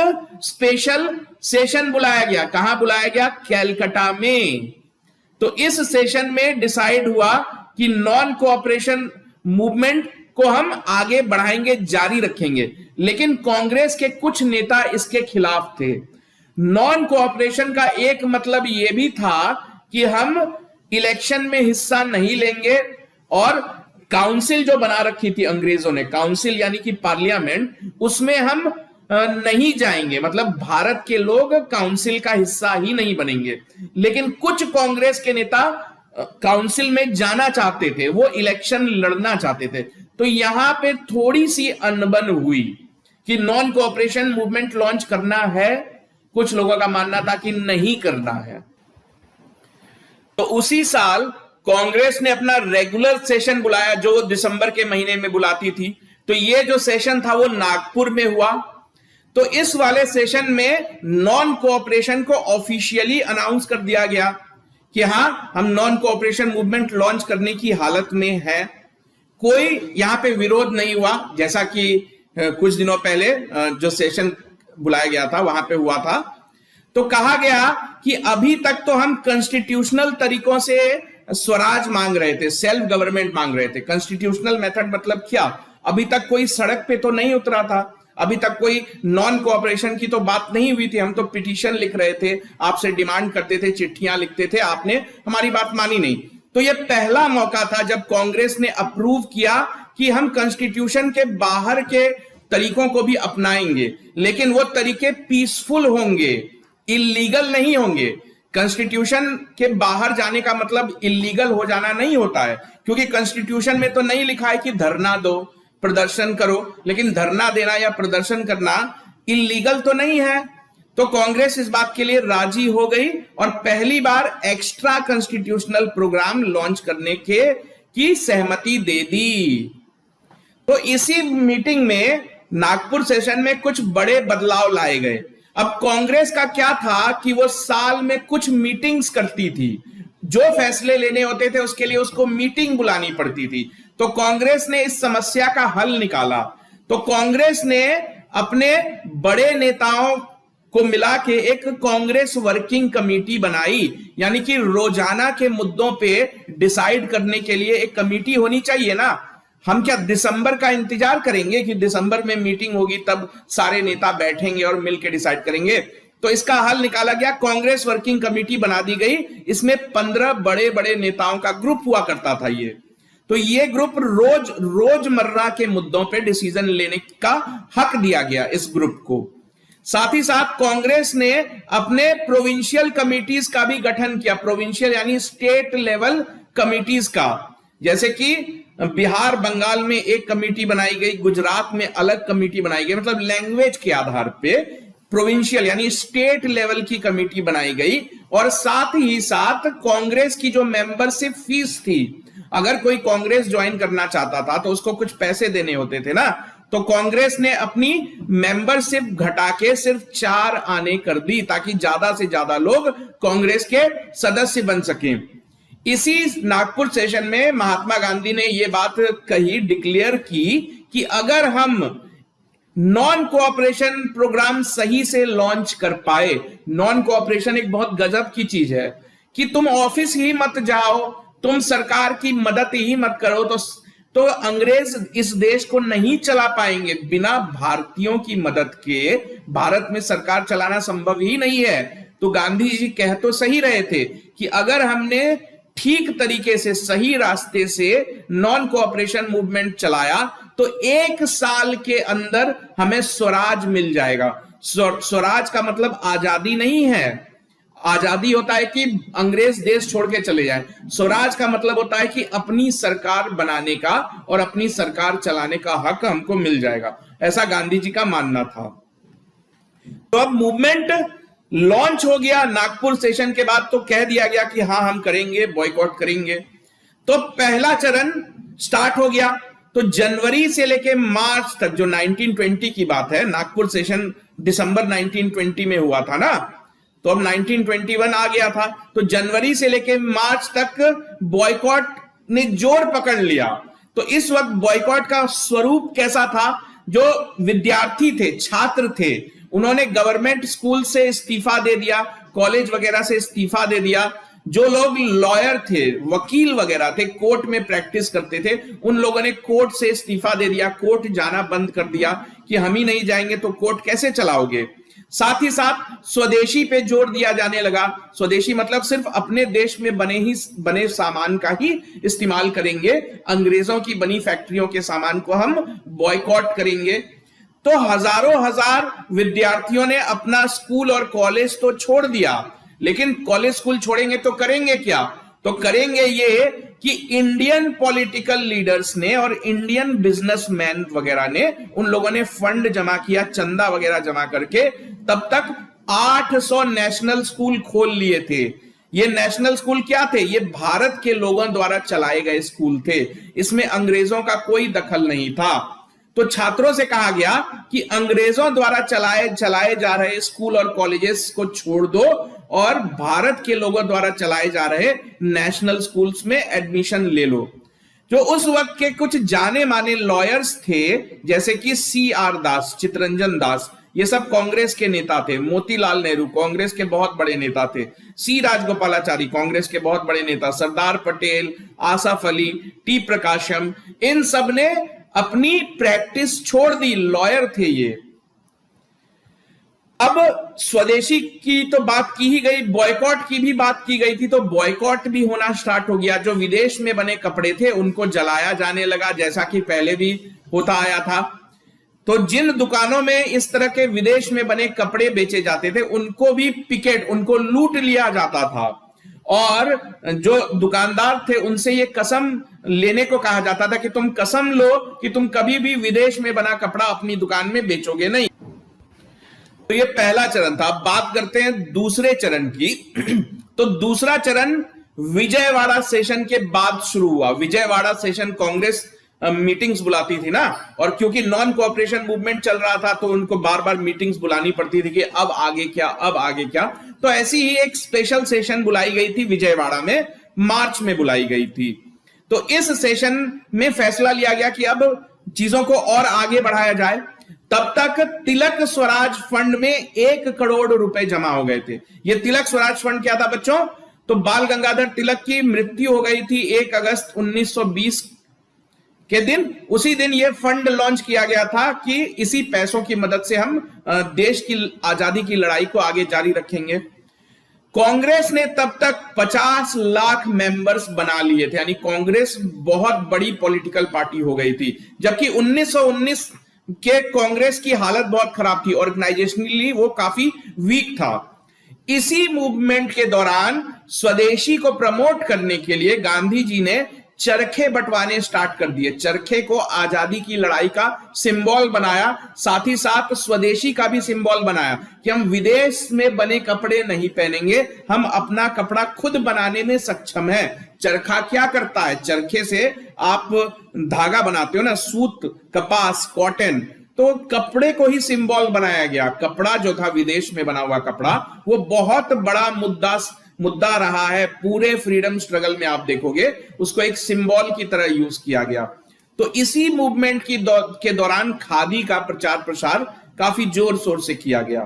स्पेशल सेशन बुलाया गया। कहां बुलाया गया? कलकत्ता में। तो इस सेशन में डिसाइड हुआ कि नॉन कोऑपरेशन मूवमेंट को हम आगे बढ़ाएंगे, जारी रखेंगे। लेकिन कांग्रेस के कुछ नेता इसके खिलाफ थे। नॉन कोऑपरेशन का एक मतलब यह भी था कि हम इलेक्शन में हिस्सा नहीं लेंगे, और काउंसिल जो बना रखी थी अंग्रेजों ने, काउंसिल यानी कि पार्लियामेंट, उसमें हम नहीं जाएंगे, मतलब भारत के लोग काउंसिल का हिस्सा ही नहीं बनेंगे। लेकिन कुछ कांग्रेस के नेता काउंसिल में जाना चाहते थे, वो इलेक्शन लड़ना चाहते थे। तो यहां पे थोड़ी सी अनबन हुई कि नॉन कोऑपरेशन मूवमेंट लॉन्च करना है, कुछ लोगों का मानना था कि नहीं करना है। तो उसी साल कांग्रेस ने अपना रेगुलर सेशन बुलाया, जो दिसंबर के महीने में बुलाती थी। तो ये जो सेशन था वो नागपुर में हुआ। तो इस वाले सेशन में नॉन कोऑपरेशन को ऑफिशियली अनाउंस कर दिया गया कि हां, हम नॉन कोऑपरेशन मूवमेंट लॉन्च करने की हालत में है। कोई यहां पे विरोध नहीं हुआ, जैसा कि कुछ दिनों पहले जो सेशन बुलाया गया था वहां पे हुआ था। तो कहा गया कि अभी तक तो हम कॉन्स्टिट्यूशनल तरीकों से स्वराज मांग रहे थे, सेल्फ गवर्नमेंट मांग रहे थे। कॉन्स्टिट्यूशनल मेथड मतलब क्या? अभी तक कोई सड़क पे तो नहीं उतरा था, अभी तक कोई नॉन कोऑपरेशन की तो बात नहीं हुई थी। हम तो पिटीशन लिख रहे थे, आपसे डिमांड करते थे, चिट्ठियां लिखते थे, आपने हमारी बात मानी नहीं। तो यह पहला मौका था जब कांग्रेस ने अप्रूव किया कि हम कॉन्स्टिट्यूशन के बाहर के तरीकों को भी अपनाएंगे, लेकिन वो तरीके पीसफुल होंगे, इलीगल नहीं होंगे। कॉन्स्टिट्यूशन के बाहर जाने का मतलब इलीगल हो जाना नहीं होता है, क्योंकि कॉन्स्टिट्यूशन में तो नहीं लिखा है कि धरना दो, प्रदर्शन करो, लेकिन धरना देना या प्रदर्शन करना इलीगल तो नहीं है। तो कांग्रेस इस बात के लिए राजी हो गई और पहली बार एक्स्ट्रा कॉन्स्टिट्यूशनल प्रोग्राम लॉन्च करने की सहमति दे दी। तो इसी मीटिंग में, नागपुर सेशन में, कुछ बड़े बदलाव लाए गए। अब कांग्रेस का क्या था कि वो साल में कुछ मीटिंग्स करती थी, जो फैसले लेने होते थे उसके लिए उसको मीटिंग बुलानी पड़ती थी। तो कांग्रेस ने इस समस्या का हल निकाला। तो कांग्रेस ने अपने बड़े नेताओं को मिला के एक कांग्रेस वर्किंग कमेटी बनाई, यानी कि रोजाना के मुद्दों पे डिसाइड करने के लिए एक कमेटी होनी चाहिए ना। हम क्या दिसंबर का इंतजार करेंगे कि दिसंबर में मीटिंग होगी तब सारे नेता बैठेंगे और मिलकर डिसाइड करेंगे? तो इसका हल निकाला गया, कांग्रेस वर्किंग कमेटी बना दी गई। इसमें 15 बड़े बड़े नेताओं का ग्रुप हुआ करता था ये। तो ये ग्रुप रोजमर्रा के मुद्दों पे डिसीजन लेने का हक दिया गया इस ग्रुप को। साथ ही साथ कांग्रेस ने अपने प्रोविंशियल कमिटीज का भी गठन किया, प्रोविंशियल यानी स्टेट लेवल कमिटीज का। जैसे कि बिहार बंगाल में एक कमेटी बनाई गई, गुजरात में अलग कमेटी बनाई गई, मतलब लैंग्वेज के आधार पे प्रोविंशियल यानी स्टेट लेवल की कमेटी बनाई गई। और साथ ही साथ कांग्रेस की जो मेंबरशिप फीस थी, अगर कोई कांग्रेस ज्वाइन करना चाहता था तो उसको कुछ पैसे देने होते थे ना, तो कांग्रेस ने अपनी मेंबरशिप घटा के सिर्फ 4 आने कर दी, ताकि ज्यादा से ज्यादा लोग कांग्रेस के सदस्य बन सकें। इसी नागपुर सेशन में महात्मा गांधी ने यह बात कही, डिक्लेयर की कि अगर हम नॉन कोऑपरेशन प्रोग्राम सही से लॉन्च कर पाए, नॉन कोऑपरेशन एक बहुत गजब की चीज है कि तुम ऑफिस ही मत जाओ, तुम सरकार की मदद ही मत करो, तो अंग्रेज इस देश को नहीं चला पाएंगे। बिना भारतीयों की मदद के भारत में सरकार चलाना संभव ही नहीं है। तो गांधी जी कह तो सही रहे थे कि अगर हमने ठीक तरीके से सही रास्ते से नॉन कोऑपरेशन मूवमेंट चलाया तो 1 साल के अंदर हमें स्वराज मिल जाएगा। स्वराज का मतलब आजादी नहीं है। आजादी होता है कि अंग्रेज देश छोड़ के चले जाए। स्वराज का मतलब होता है कि अपनी सरकार बनाने का और अपनी सरकार चलाने का हक हमको मिल जाएगा। ऐसा गांधी जी का मानना था। तो अब मूवमेंट लॉन्च हो गया। नागपुर सेशन के बाद तो कह दिया गया कि हाँ हम करेंगे, बॉयकॉट करेंगे। तो पहला चरण स्टार्ट हो गया। तो जनवरी से लेके मार्च तक, जो 1920 की बात है, नागपुर सेशन दिसंबर 1920 में हुआ था ना, तो अब 1921 आ गया था। तो जनवरी से लेके मार्च तक बॉयकॉट ने जोर पकड़ लिया। तो इस वक्त बॉयकॉट का स्वरूप कैसा था? जो विद्यार्थी थे, छात्र थे, उन्होंने गवर्नमेंट स्कूल से इस्तीफा दे दिया, कॉलेज वगैरह से इस्तीफा दे दिया। जो लोग लॉयर थे, वकील वगैरह थे, कोर्ट में प्रैक्टिस करते थे, उन लोगों ने कोर्ट से इस्तीफा दे दिया, कोर्ट जाना बंद कर दिया कि हम ही नहीं जाएंगे तो कोर्ट कैसे चलाओगे। साथ ही साथ स्वदेशी पे जोर दिया जाने लगा। स्वदेशी मतलब सिर्फ अपने देश में बने सामान का ही इस्तेमाल करेंगे, अंग्रेजों की बनी फैक्ट्रियों के सामान को हम बॉयकॉट करेंगे। तो हजारों हजार विद्यार्थियों ने अपना स्कूल और कॉलेज तो छोड़ दिया, लेकिन कॉलेज स्कूल छोड़ेंगे तो करेंगे क्या? तो करेंगे ये कि इंडियन पॉलिटिकल लीडर्स ने और इंडियन बिजनेसमैन वगैरह ने, उन लोगों ने फंड जमा किया, चंदा वगैरह जमा करके तब तक 800 नेशनल स्कूल खोल लिए थे। ये नेशनल स्कूल क्या थे? ये भारत के लोगों द्वारा चलाए गए स्कूल थे, इसमें अंग्रेजों का कोई दखल नहीं था। तो छात्रों से कहा गया कि अंग्रेजों द्वारा चलाए जा रहे स्कूल और कॉलेजेस को छोड़ दो और भारत के लोगों द्वारा चलाए जा रहे नेशनल स्कूल्स में एडमिशन ले लो। जो उस वक्त के कुछ जाने माने लॉयर्स थे, जैसे कि CR दास, चित्तरंजन दास, ये सब कांग्रेस के नेता थे। मोतीलाल नेहरू कांग्रेस के बहुत बड़े नेता थे। C राजगोपालाचारी कांग्रेस के बहुत बड़े नेता, सरदार पटेल, आसफ अली, T प्रकाशम, इन सब ने अपनी प्रैक्टिस छोड़ दी, लॉयर थे ये। अब स्वदेशी की तो बात की ही गई, बॉयकॉट की भी बात की गई थी, तो बॉयकॉट भी होना स्टार्ट हो गया। जो विदेश में बने कपड़े थे उनको जलाया जाने लगा, जैसा कि पहले भी होता आया था। तो जिन दुकानों में इस तरह के विदेश में बने कपड़े बेचे जाते थे उनको भी पिकेट, उनको लूट लिया जाता था। और जो दुकानदार थे उनसे ये कसम लेने को कहा जाता था कि तुम कसम लो कि तुम कभी भी विदेश में बना कपड़ा अपनी दुकान में बेचोगे नहीं। तो ये पहला चरण था। अब बात करते हैं दूसरे चरण की। तो दूसरा चरण विजयवाड़ा सेशन के बाद शुरू हुआ। विजयवाड़ा सेशन कांग्रेस मीटिंग्स बुलाती थी ना, और क्योंकि नॉन कोऑपरेशन मूवमेंट चल रहा था तो उनको बार बार मीटिंग्स बुलानी पड़ती थी कि अब आगे क्या, अब आगे क्या। तो ऐसी ही एक स्पेशल सेशन बुलाई गई थी विजयवाड़ा में, मार्च में बुलाई गई थी। तो इस सेशन में फैसला लिया गया कि अब चीजों को और आगे बढ़ाया जाए। तब तक तिलक स्वराज फंड में 1 करोड़ रुपए जमा हो गए थे। ये तिलक स्वराज फंड क्या था बच्चों? तो बाल गंगाधर तिलक की मृत्यु हो गई थी 1 अगस्त 1920 के दिन। उसी दिन ये फंड लॉन्च किया गया था कि इसी पैसों की मदद से हम देश की आजादी की लड़ाई को आगे जारी रखेंगे। कांग्रेस ने तब तक 50 लाख मेंबर्स बना लिए थे, यानी कांग्रेस बहुत बड़ी पॉलिटिकल पार्टी हो गई थी। जबकि 1919 के कांग्रेस की हालत बहुत खराब थी, ऑर्गेनाइजेशनली वो काफी वीक था। इसी मूवमेंट के दौरान स्वदेशी को प्रमोट करने के लिए गांधी जी ने चरखे बंटवाने स्टार्ट कर दिए। चरखे को आजादी की लड़ाई का सिंबल बनाया, साथ ही साथ स्वदेशी का भी सिंबल बनाया कि हम विदेश में बने कपड़े नहीं पहनेंगे, हम अपना कपड़ा खुद बनाने में सक्षम हैं। चरखा क्या करता है? चरखे से आप धागा बनाते हो ना, सूत, कपास, कॉटन, तो कपड़े को ही सिंबल बनाया गया। कपड़ा जो था विदेश में बना हुआ कपड़ा, वो बहुत बड़ा मुद्दा मुद्दा रहा है पूरे फ्रीडम स्ट्रगल में, आप देखोगे उसको एक सिंबल की तरह यूज किया गया। तो इसी मूवमेंट के दौरान खादी का प्रचार प्रसार काफी जोर शोर से किया गया।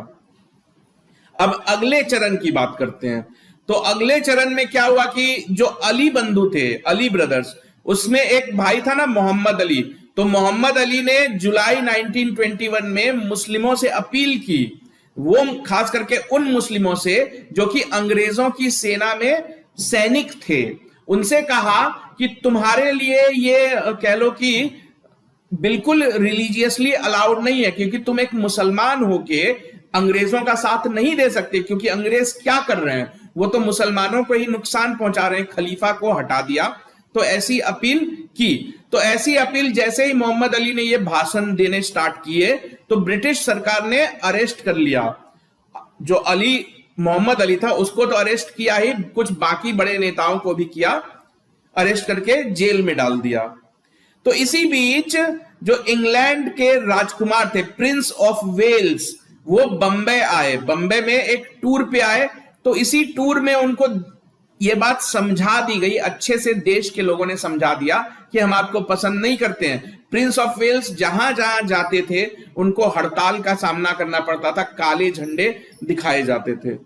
अब अगले चरण की बात करते हैं। तो अगले चरण में क्या हुआ कि जो अली बंधु थे, अली ब्रदर्स, उसमें एक भाई था ना मोहम्मद अली। तो मोहम्मद अली ने जुलाई 1921 में मुस्लिमों से अपील की, वो खास करके उन मुस्लिमों से जो कि अंग्रेजों की सेना में सैनिक थे, उनसे कहा कि तुम्हारे लिए ये कह लो कि बिल्कुल रिलीजियसली अलाउड नहीं है, क्योंकि तुम एक मुसलमान होके अंग्रेजों का साथ नहीं दे सकते, क्योंकि अंग्रेज क्या कर रहे हैं, वो तो मुसलमानों को ही नुकसान पहुंचा रहे हैं, खलीफा को हटा दिया। तो ऐसी अपील की। तो ऐसी अपील जैसे ही मोहम्मद अली ने ये भाषण देने स्टार्ट किए तो ब्रिटिश सरकार ने अरेस्ट कर लिया। जो अली मोहम्मद अली था उसको तो अरेस्ट किया ही, कुछ बाकी बड़े नेताओं को भी किया, अरेस्ट करके जेल में डाल दिया। तो इसी बीच जो इंग्लैंड के राजकुमार थे, प्रिंस ऑफ वेल्स, वो बंबई आए, बंबई में एक टूर पे आए। तो इसी टूर में उनको ये बात समझा दी गई, अच्छे से देश के लोगों ने समझा दिया कि हम आपको पसंद नहीं करते हैं। प्रिंस ऑफ वेल्स जहां जहां जाते थे उनको हड़ताल का सामना करना पड़ता था, काले झंडे दिखाए जाते थे।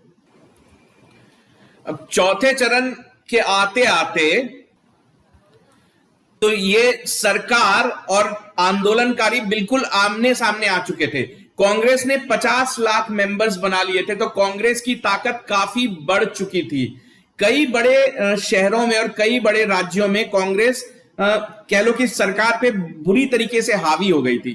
अब चौथे चरण के आते आते तो ये सरकार और आंदोलनकारी बिल्कुल आमने सामने आ चुके थे। कांग्रेस ने 50 लाख मेंबर्स बना लिए थे, तो कांग्रेस की ताकत काफी बढ़ चुकी थी। कई बड़े शहरों में और कई बड़े राज्यों में कांग्रेस कह लो कि सरकार पे बुरी तरीके से हावी हो गई थी।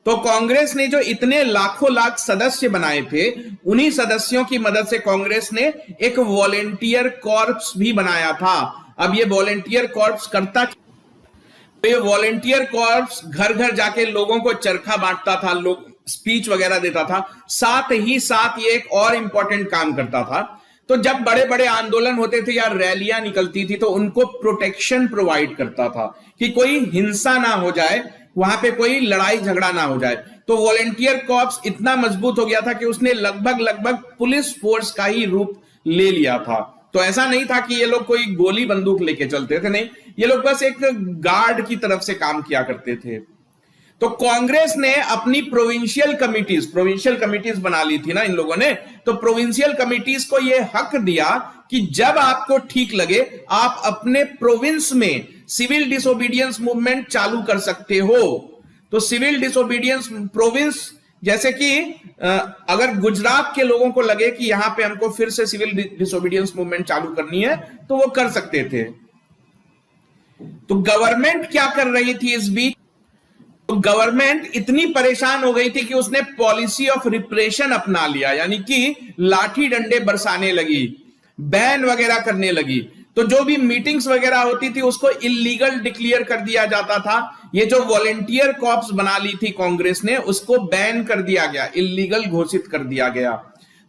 तो कांग्रेस ने जो इतने लाखों लाख सदस्य बनाए थे, उन्हीं सदस्यों की मदद से कांग्रेस ने एक वॉलेंटियर कॉर्प्स भी बनाया था। अब ये वॉलेंटियर कॉर्प्स करता, तो ये वॉलेंटियर कॉर्प्स घर घर जाके लोगों को चरखा बांटता था, लोग स्पीच वगैरह देता था। साथ ही साथ ये एक और इंपॉर्टेंट काम करता था, तो जब बड़े बड़े आंदोलन होते थे या रैलियां निकलती थी तो उनको प्रोटेक्शन प्रोवाइड करता था कि कोई हिंसा ना हो जाए, वहां पे कोई लड़ाई झगड़ा ना हो जाए। तो वॉलेंटियर कॉर्प्स इतना मजबूत हो गया था कि उसने लगभग पुलिस फोर्स का ही रूप ले लिया था। तो ऐसा नहीं था कि ये लोग कोई गोली बंदूक लेके चलते थे, नहीं, ये लोग बस एक गार्ड की तरफ से काम किया करते थे। तो कांग्रेस ने अपनी प्रोविंशियल कमिटीज बना ली थी ना इन लोगों ने, तो प्रोविंशियल कमिटीज को यह हक दिया कि जब आपको ठीक लगे आप अपने प्रोविंस में सिविल डिसोबीडियंस मूवमेंट चालू कर सकते हो। तो सिविल डिसोबीडियंस प्रोविंस, जैसे कि अगर गुजरात के लोगों को लगे कि यहां पे हमको फिर से सिविल डिसोबीडियंस मूवमेंट चालू करनी है तो वो कर सकते थे। तो गवर्नमेंट क्या कर रही थी इस बीच? तो गवर्नमेंट इतनी परेशान हो गई थी कि उसने पॉलिसी ऑफ रिप्रेशन अपना लिया, यानी कि लाठी डंडे बरसाने लगी, बैन वगैरह करने लगी। तो जो भी मीटिंग्स वगैरह होती थी उसको इलीगल डिक्लेयर कर दिया जाता था। ये जो वॉलेंटियर कॉर्प्स बना ली थी कांग्रेस ने, उसको बैन कर दिया गया, इलीगल घोषित कर दिया गया।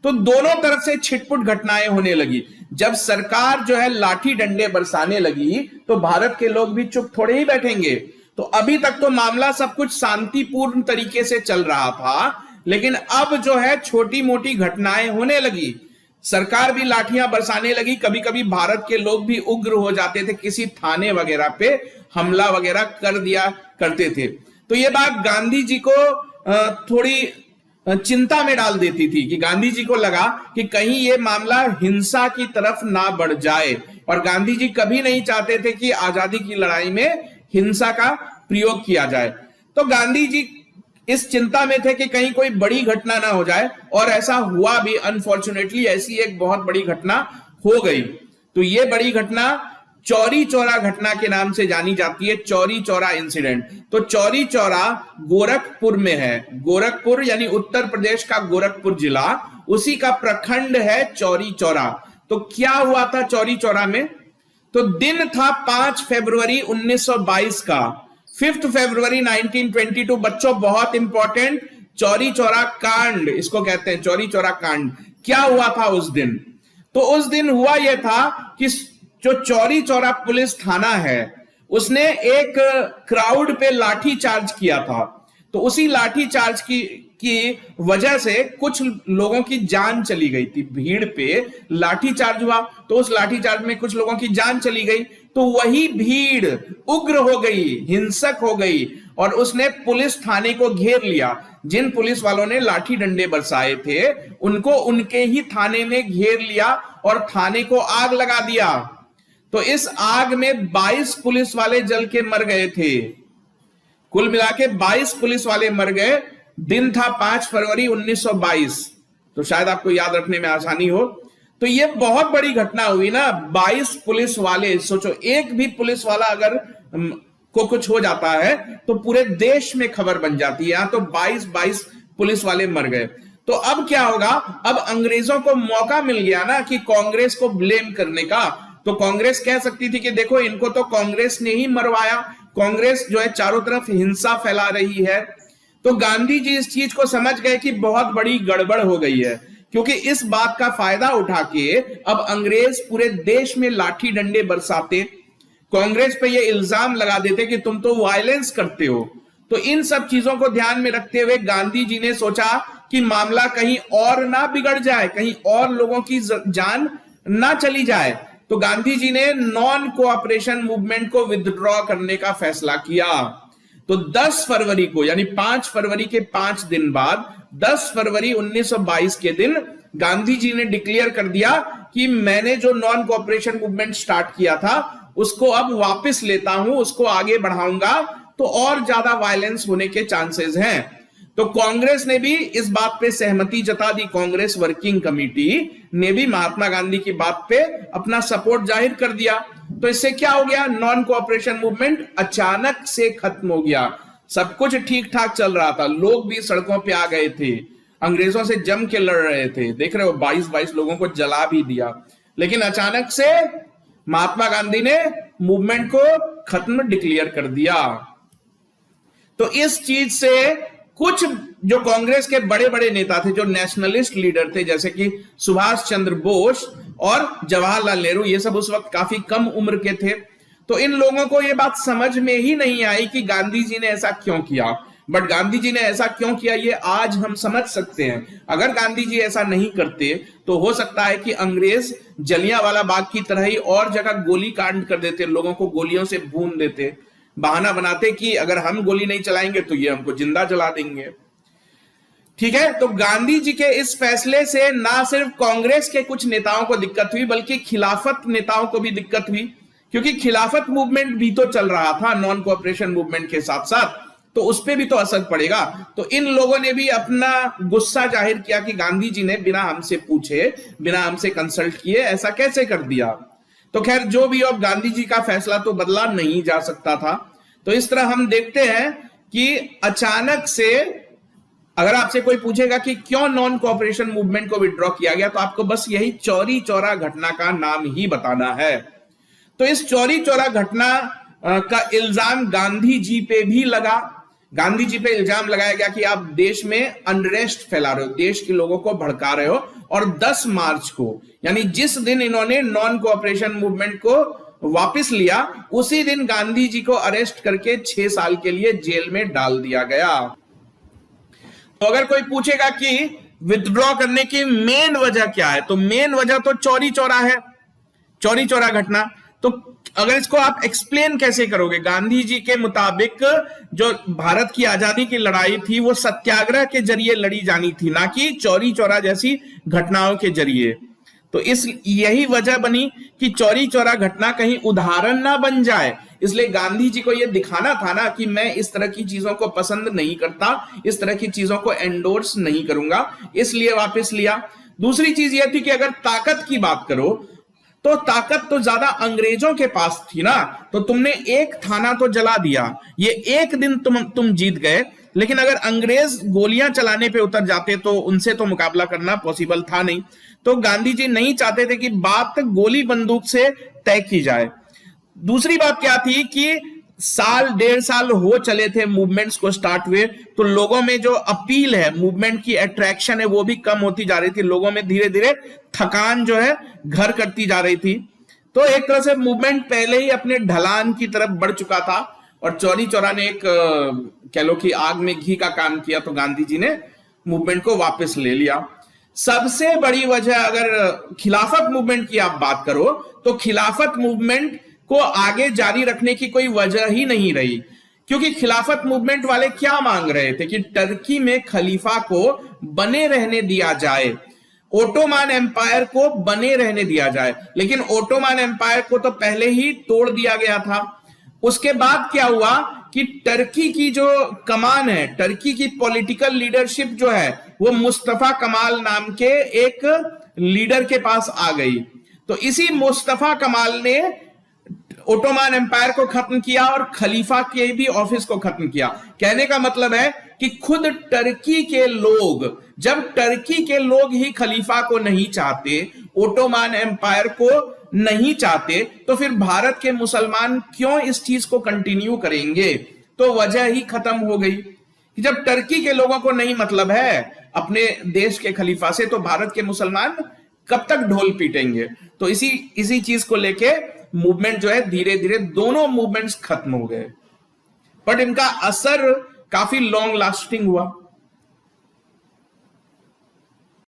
तो दोनों तरफ से छिटपुट घटनाएं होने लगी। जब सरकार जो है लाठी डंडे बरसाने लगी तो भारत के लोग भी चुप थोड़े ही बैठेंगे। तो अभी तक तो मामला सब कुछ शांतिपूर्ण तरीके से चल रहा था, लेकिन अब जो है छोटी मोटी घटनाएं होने लगी, सरकार भी लाठियां बरसाने लगी। कभी कभी भारत के लोग भी उग्र हो जाते थे, किसी थाने वगैरह पे हमला वगैरह कर दिया करते थे। तो ये बात गांधी जी को थोड़ी चिंता में डाल देती थी कि गांधी जी को लगा कि कहीं ये मामला हिंसा की तरफ ना बढ़ जाए, और गांधी जी कभी नहीं चाहते थे कि आजादी की लड़ाई में हिंसा का प्रयोग किया जाए। तो गांधी जी इस चिंता में थे कि कहीं कोई बड़ी घटना ना हो जाए, और ऐसा हुआ भी। अनफॉर्चुनेटली ऐसी एक बहुत बड़ी घटना हो गई। तो ये बड़ी घटना चौरी चौरा घटना के नाम से जानी जाती है, चौरी चौरा इंसिडेंट। तो चौरी चौरा गोरखपुर में है, गोरखपुर यानी उत्तर प्रदेश का गोरखपुर जिला, उसी का प्रखंड है चौरी चौरा। तो क्या हुआ था चौरी चौरा में? तो दिन था 5 फरवरी 1922 का, 5 फरवरी 1922। बच्चों बहुत इंपॉर्टेंट, चौरी चौरा कांड इसको कहते हैं, चौरी चौरा कांड। क्या हुआ था उस दिन? तो उस दिन हुआ यह था कि जो चौरी चौरा पुलिस थाना है उसने एक क्राउड पे लाठी चार्ज किया था। तो उसी लाठी चार्ज की वजह से कुछ लोगों की जान चली गई थी। भीड़ पे लाठीचार्ज हुआ तो उस लाठीचार्ज में कुछ लोगों की जान चली गई, तो वही भीड़ उग्र हो गई, हिंसक हो गई और उसने पुलिस थाने को घेर लिया। जिन पुलिस वालों ने लाठी डंडे बरसाए थे उनको उनके ही थाने में घेर लिया और थाने को आग लगा दिया। तो इस आग में 22 पुलिस वाले जल के मर गए थे। कुल मिला के 22 पुलिस वाले मर गए। दिन था 5 फरवरी 1922, तो शायद आपको याद रखने में आसानी हो। तो ये बहुत बड़ी घटना हुई ना, 22 पुलिस वाले। सोचो, एक भी पुलिस वाला अगर को कुछ हो जाता है तो पूरे देश में खबर बन जाती है। यहां तो 22 पुलिस वाले मर गए। तो अब क्या होगा? अब अंग्रेजों को मौका मिल गया ना कि कांग्रेस को ब्लेम करने का। तो कांग्रेस कह सकती थी कि देखो, इनको तो कांग्रेस ने ही मरवाया, कांग्रेस जो है चारों तरफ हिंसा फैला रही है। तो गांधी जी इस चीज को समझ गए कि बहुत बड़ी गड़बड़ हो गई है, क्योंकि इस बात का फायदा उठा के अब अंग्रेज पूरे देश में लाठी डंडे बरसाते, कांग्रेस पे ये इल्जाम लगा देते कि तुम तो वायलेंस करते हो। तो इन सब चीजों को ध्यान में रखते हुए गांधी जी ने सोचा कि मामला कहीं और ना बिगड़ जाए, कहीं और लोगों की जान ना चली जाए। तो गांधी जी ने नॉन कोऑपरेशन मूवमेंट को विथड्रॉ करने का फैसला किया। तो 10 फरवरी को, यानी 5 फरवरी के 5 दिन बाद 10 फरवरी 1922 के दिन गांधी जी ने डिक्लेयर कर दिया कि मैंने जो नॉन कोऑपरेशन मूवमेंट स्टार्ट किया था उसको अब वापस लेता हूं, उसको आगे बढ़ाऊंगा, तो और ज्यादा वायलेंस होने के चांसेस हैं। तो कांग्रेस ने भी इस बात पे सहमति जता दी। कांग्रेस वर्किंग कमेटी ने भी महात्मा गांधी की बात पे अपना सपोर्ट जाहिर कर दिया। तो इससे क्या हो गया? नॉन कोऑपरेशन मूवमेंट अचानक से खत्म हो गया। सब कुछ ठीक ठाक चल रहा था, लोग भी सड़कों पे आ गए थे, अंग्रेजों से जम के लड़ रहे थे। देख रहे हो, 22 लोगों को जला भी दिया। लेकिन अचानक से महात्मा गांधी ने मूवमेंट को खत्म डिक्लेयर कर दिया। तो इस चीज से कुछ जो कांग्रेस के बड़े बड़े नेता थे, जो नेशनलिस्ट लीडर थे, जैसे कि सुभाष चंद्र बोस और जवाहरलाल नेहरू, ये सब उस वक्त काफी कम उम्र के थे। तो इन लोगों को ये बात समझ में ही नहीं आई कि गांधी जी ने ऐसा क्यों किया। बट गांधी जी ने ऐसा क्यों किया ये आज हम समझ सकते हैं। अगर गांधी जी ऐसा नहीं करते तो हो सकता है कि अंग्रेज जलियांवाला बाग की तरह ही और जगह गोली कांड कर देते, लोगों को गोलियों से भून देते, बहाना बनाते कि अगर हम गोली नहीं चलाएंगे तो ये हमको जिंदा जला देंगे। ठीक है, तो गांधी जी के इस फैसले से ना सिर्फ कांग्रेस के कुछ नेताओं को दिक्कत हुई बल्कि खिलाफत नेताओं को भी दिक्कत हुई, क्योंकि खिलाफत मूवमेंट भी तो चल रहा था नॉन कोऑपरेशन मूवमेंट के साथ साथ, तो उस पर भी तो असर पड़ेगा। तो इन लोगों ने भी अपना गुस्सा जाहिर किया कि गांधी जी ने बिना हमसे पूछे, बिना हमसे कंसल्ट किए ऐसा कैसे कर दिया। तो खैर जो भी हो, अब गांधी जी का फैसला तो बदला नहीं जा सकता था। तो इस तरह हम देखते हैं कि अचानक से अगर आपसे कोई पूछेगा कि क्यों नॉन कोऑपरेशन मूवमेंट को विड्रॉ किया गया, तो आपको बस यही चौरी चौरा घटना का नाम ही बताना है। तो इस चौरी चौरा घटना का इल्जाम गांधी जी पे भी लगा। गांधी जी पे इल्जाम लगाया गया कि आप देश में अनरेस्ट फैला रहे हो, देश के लोगों को भड़का रहे हो। और 10 मार्च को, यानी जिस दिन इन्होंने नॉन कोऑपरेशन मूवमेंट को वापस लिया, उसी दिन गांधी जी को अरेस्ट करके 6 साल के लिए जेल में डाल दिया गया। तो अगर कोई पूछेगा कि विथड्रॉ करने की मेन वजह क्या है, तो मेन वजह तो चौरी चौरा है, चौरी चौरा घटना। तो अगर इसको आप एक्सप्लेन कैसे करोगे? गांधी जी के मुताबिक जो भारत की आजादी की लड़ाई थी वो सत्याग्रह के जरिए लड़ी जानी थी, ना कि चौरी चौरा जैसी घटनाओं के जरिए। तो इस यही वजह बनी कि चौरी चौरा घटना कहीं उदाहरण ना बन जाए, इसलिए गांधी जी को यह दिखाना था ना कि मैं इस तरह की चीजों को पसंद नहीं करता, इस तरह की चीजों को एंडोर्स नहीं करूंगा, इसलिए वापस लिया। दूसरी चीज यह थी कि अगर ताकत की बात करो तो ताकत तो ज्यादा अंग्रेजों के पास थी ना। तो तुमने एक थाना तो जला दिया, ये एक दिन तुम जीत गए, लेकिन अगर अंग्रेज गोलियां चलाने पे उतर जाते तो उनसे तो मुकाबला करना पॉसिबल था नहीं। तो गांधी जी नहीं चाहते थे कि बात गोली बंदूक से तय की जाए। दूसरी बात क्या थी कि साल 1.5 साल हो चले थे मूवमेंट्स को स्टार्ट हुए, तो लोगों में जो अपील है, मूवमेंट की अट्रैक्शन है, वो भी कम होती जा रही थी। लोगों में धीरे धीरे थकान जो है घर करती जा रही थी। तो एक तरह से मूवमेंट पहले ही अपने ढलान की तरफ बढ़ चुका था और चौरी चौरा ने एक कह लो कि आग में घी का काम किया। तो गांधी जी ने मूवमेंट को वापस ले लिया। सबसे बड़ी वजह अगर खिलाफत मूवमेंट की आप बात करो तो खिलाफत मूवमेंट को आगे जारी रखने की कोई वजह ही नहीं रही, क्योंकि खिलाफत मूवमेंट वाले क्या मांग रहे थे कि टर्की में खलीफा को बने रहने दिया जाए, ओटोमान एम्पायर को बने रहने दिया जाए। लेकिन ओटोमान एम्पायर को तो पहले ही तोड़ दिया गया था। उसके बाद क्या हुआ कि टर्की की जो कमान है, टर्की की पॉलिटिकल लीडरशिप जो है वो मुस्तफा कमाल नाम के एक लीडर के पास आ गई। तो इसी मुस्तफा कमाल ने ओटोमान एम्पायर को खत्म किया और खलीफा के भी ऑफिस को खत्म किया। कहने का मतलब है कि खुद टर्की के लोग, जब टर्की के लोग ही खलीफा को नहीं चाहते, ओटोमान एम्पायर को नहीं चाहते, तो फिर भारत के मुसलमान क्यों इस चीज को कंटिन्यू करेंगे? तो वजह ही खत्म हो गई कि जब टर्की के लोगों को नहीं मतलब है अपने देश के खलीफा से, तो भारत के मुसलमान कब तक ढोल पीटेंगे? तो इसी चीज को लेके मूवमेंट जो है धीरे धीरे दोनों मूवमेंट्स खत्म हो गए, बट इनका असर काफी लॉन्ग लास्टिंग हुआ।